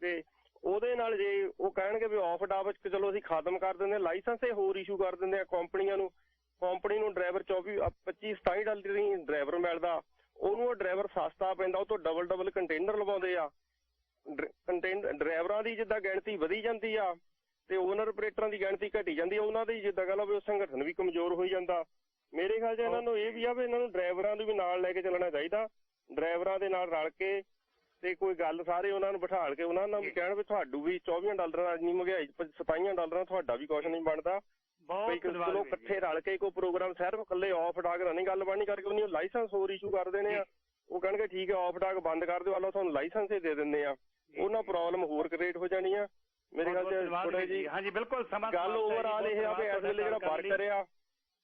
ਤੇ ਉਹਦੇ ਨਾਲ ਜੇ ਉਹ ਕਹਿਣਗੇ ਵੀ ਆਫ ਡਾਵਚ ਚਲੋ ਅਸੀਂ ਖਤਮ ਕਰ ਦਿੰਦੇ ਹਾਂ, ਲਾਇਸੈਂਸ ਇਹ ਹੋਰ ਇਸ਼ੂ ਕਰ ਦਿੰਦੇ ਆ ਕੰਪਨੀਆਂ ਨੂੰ। ਕੰਪਨੀ ਨੂੰ ਡਰਾਈਵਰ 25-27 ਡਾਲਰ ਹੀ ਡਰਾਈਵਰ ਮਿਲਦਾ, ਉਹਨੂੰ ਉਹ ਡਰਾਈਵਰ ਸਸਤਾ ਪੈਂਦਾ, ਉਹ ਤੋਂ ਡਬਲ ਕੰਟੇਨਰ ਲਵਾਉਂਦੇ ਆ। ਡਰਾਈਵਰਾਂ ਦੀ ਜਿੱਦਾਂ ਗਿਣਤੀ ਵਧੀ ਜਾਂਦੀ ਆ ਤੇ ਓਨਰ ਆਪਰੇਟਰਾਂ ਦੀ ਗਿਣਤੀ ਘਟੀ ਜਾਂਦੀ ਆ, ਉਹਨਾਂ ਦੀ ਜਿੱਦਾਂ ਗੱਲ ਵੀ ਸੰਗਠਨ ਵੀ ਕਮਜ਼ੋਰ ਹੋਈ ਜਾਂਦਾ। ਮੇਰੇ ਖਿਆਲ 'ਚ ਇਹਨਾਂ ਨੂੰ ਇਹ ਵੀ ਆ ਵੀ ਇਹਨਾਂ ਨੂੰ ਡਰਾਈਵਰਾਂ ਨੂੰ ਵੀ ਨਾਲ ਲੈ ਕੇ ਚੱਲਣਾ ਚਾਹੀਦਾ, ਡਰਾਈਵਰਾਂ ਦੇ ਨਾਲ ਰਲ ਕੇ ਤੇ ਕੋਈ ਗੱਲ ਸਾਰੇ ਉਹਨਾਂ ਨੂੰ ਬਿਠਾਲ ਕੇ ਉਹਨਾਂ ਨਾਲ ਵੀ ਕਹਿਣ ਵੀ ਤੁਹਾਨੂੰ ਵੀ 24 ਡਾਲਰਾਂ ਇੰਨੀ ਮਹਿੰਗਾਈ 27 ਡਾਲਰਾਂ ਤੁਹਾਡਾ ਵੀ ਕੁਛ ਨਹੀਂ ਬਣਦਾ। ਚਲੋ ਇਕੱਠੇ ਰਲ ਕੇ ਕੋਈ ਪ੍ਰੋਗਰਾਮ ਸਿਰਫ ਇਕੱਲੇ ਆਫ ਡਾਕ ਦਾ ਨਹੀਂ ਗੱਲ ਬਣਨੀ, ਕਰਕੇ ਉਹਨੇ ਲਾਇਸੈਂਸ ਹੋਰ ਇਸ਼ੂ ਕਰ ਦੇਣੇ ਆ। ਉਹ ਕਹਿਣਗੇ ਠੀਕ ਹੈ ਆਫ ਡਾਕ ਬੰਦ ਕਰ ਦਿਓ, ਆਲੋ ਤੁਹਾਨੂੰ ਲਾਇਸੈਂਸ ਹੀ ਦੇ ਦਿੰਦੇ ਆ, ਉਹਨਾਂ ਪ੍ਰੋਬਲਮ ਹੋਰ ਕ੍ਰੀਏਟ ਹੋ ਜਾਣੀ ਆ। ਮੇਰੇ ਖਿਆਲ 'ਚ ਥੋੜਾ ਜੀ ਹਾਂਜੀ ਬਿਲਕੁਲ ਗੱਲ ਓਵਰਆਲ ਇਹ ਆ ਵੀ ਇਸ ਵੇਲੇ ਜਿਹੜਾ ਵਰਕਰ ਆ,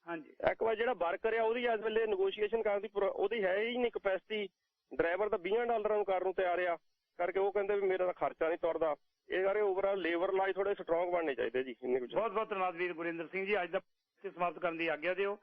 ਹਾਂਜੀ ਇੱਕ ਵਾਰ ਜਿਹੜਾ ਵਰਕਰ ਆ ਉਹਦੀ ਇਸ ਵੇਲੇ ਨੈਗੋਸ਼ੀਏਸ਼ਨ ਕਰਨ ਦੀ ਉਹਦੀ ਹੈ ਹੀ ਨਹੀਂ ਕਪੈਸਿਟੀ। ਡਰਾਈਵਰ ਤਾਂ 20 ਡਾਲਰਾਂ ਨੂੰ ਕਰਨ ਨੂੰ ਤਿਆਰ ਆ, ਕਰਕੇ ਉਹ ਕਹਿੰਦੇ ਵੀ ਮੇਰਾ ਤਾਂ ਖਰਚਾ ਨਹੀਂ ਤੁਰਦਾ। ਇਹ ਸਾਰੇ ਓਵਰਆਲ ਲੇਬਰ ਲਾਈ ਥੋੜੇ ਸਟਰੋਂਗ ਬਣਨੇ ਚਾਹੀਦੇ ਜੀ। ਇੰਨੇ ਕੁਝ। ਬਹੁਤ ਬਹੁਤ ਧੰਨਵਾਦ ਵੀਰ ਗੁਰਿੰਦਰ ਸਿੰਘ ਜੀ। ਅੱਜ ਦਾ ਸਮਾਪਤ ਕਰਨ ਦੀ ਆਗਿਆ ਦਿਓ।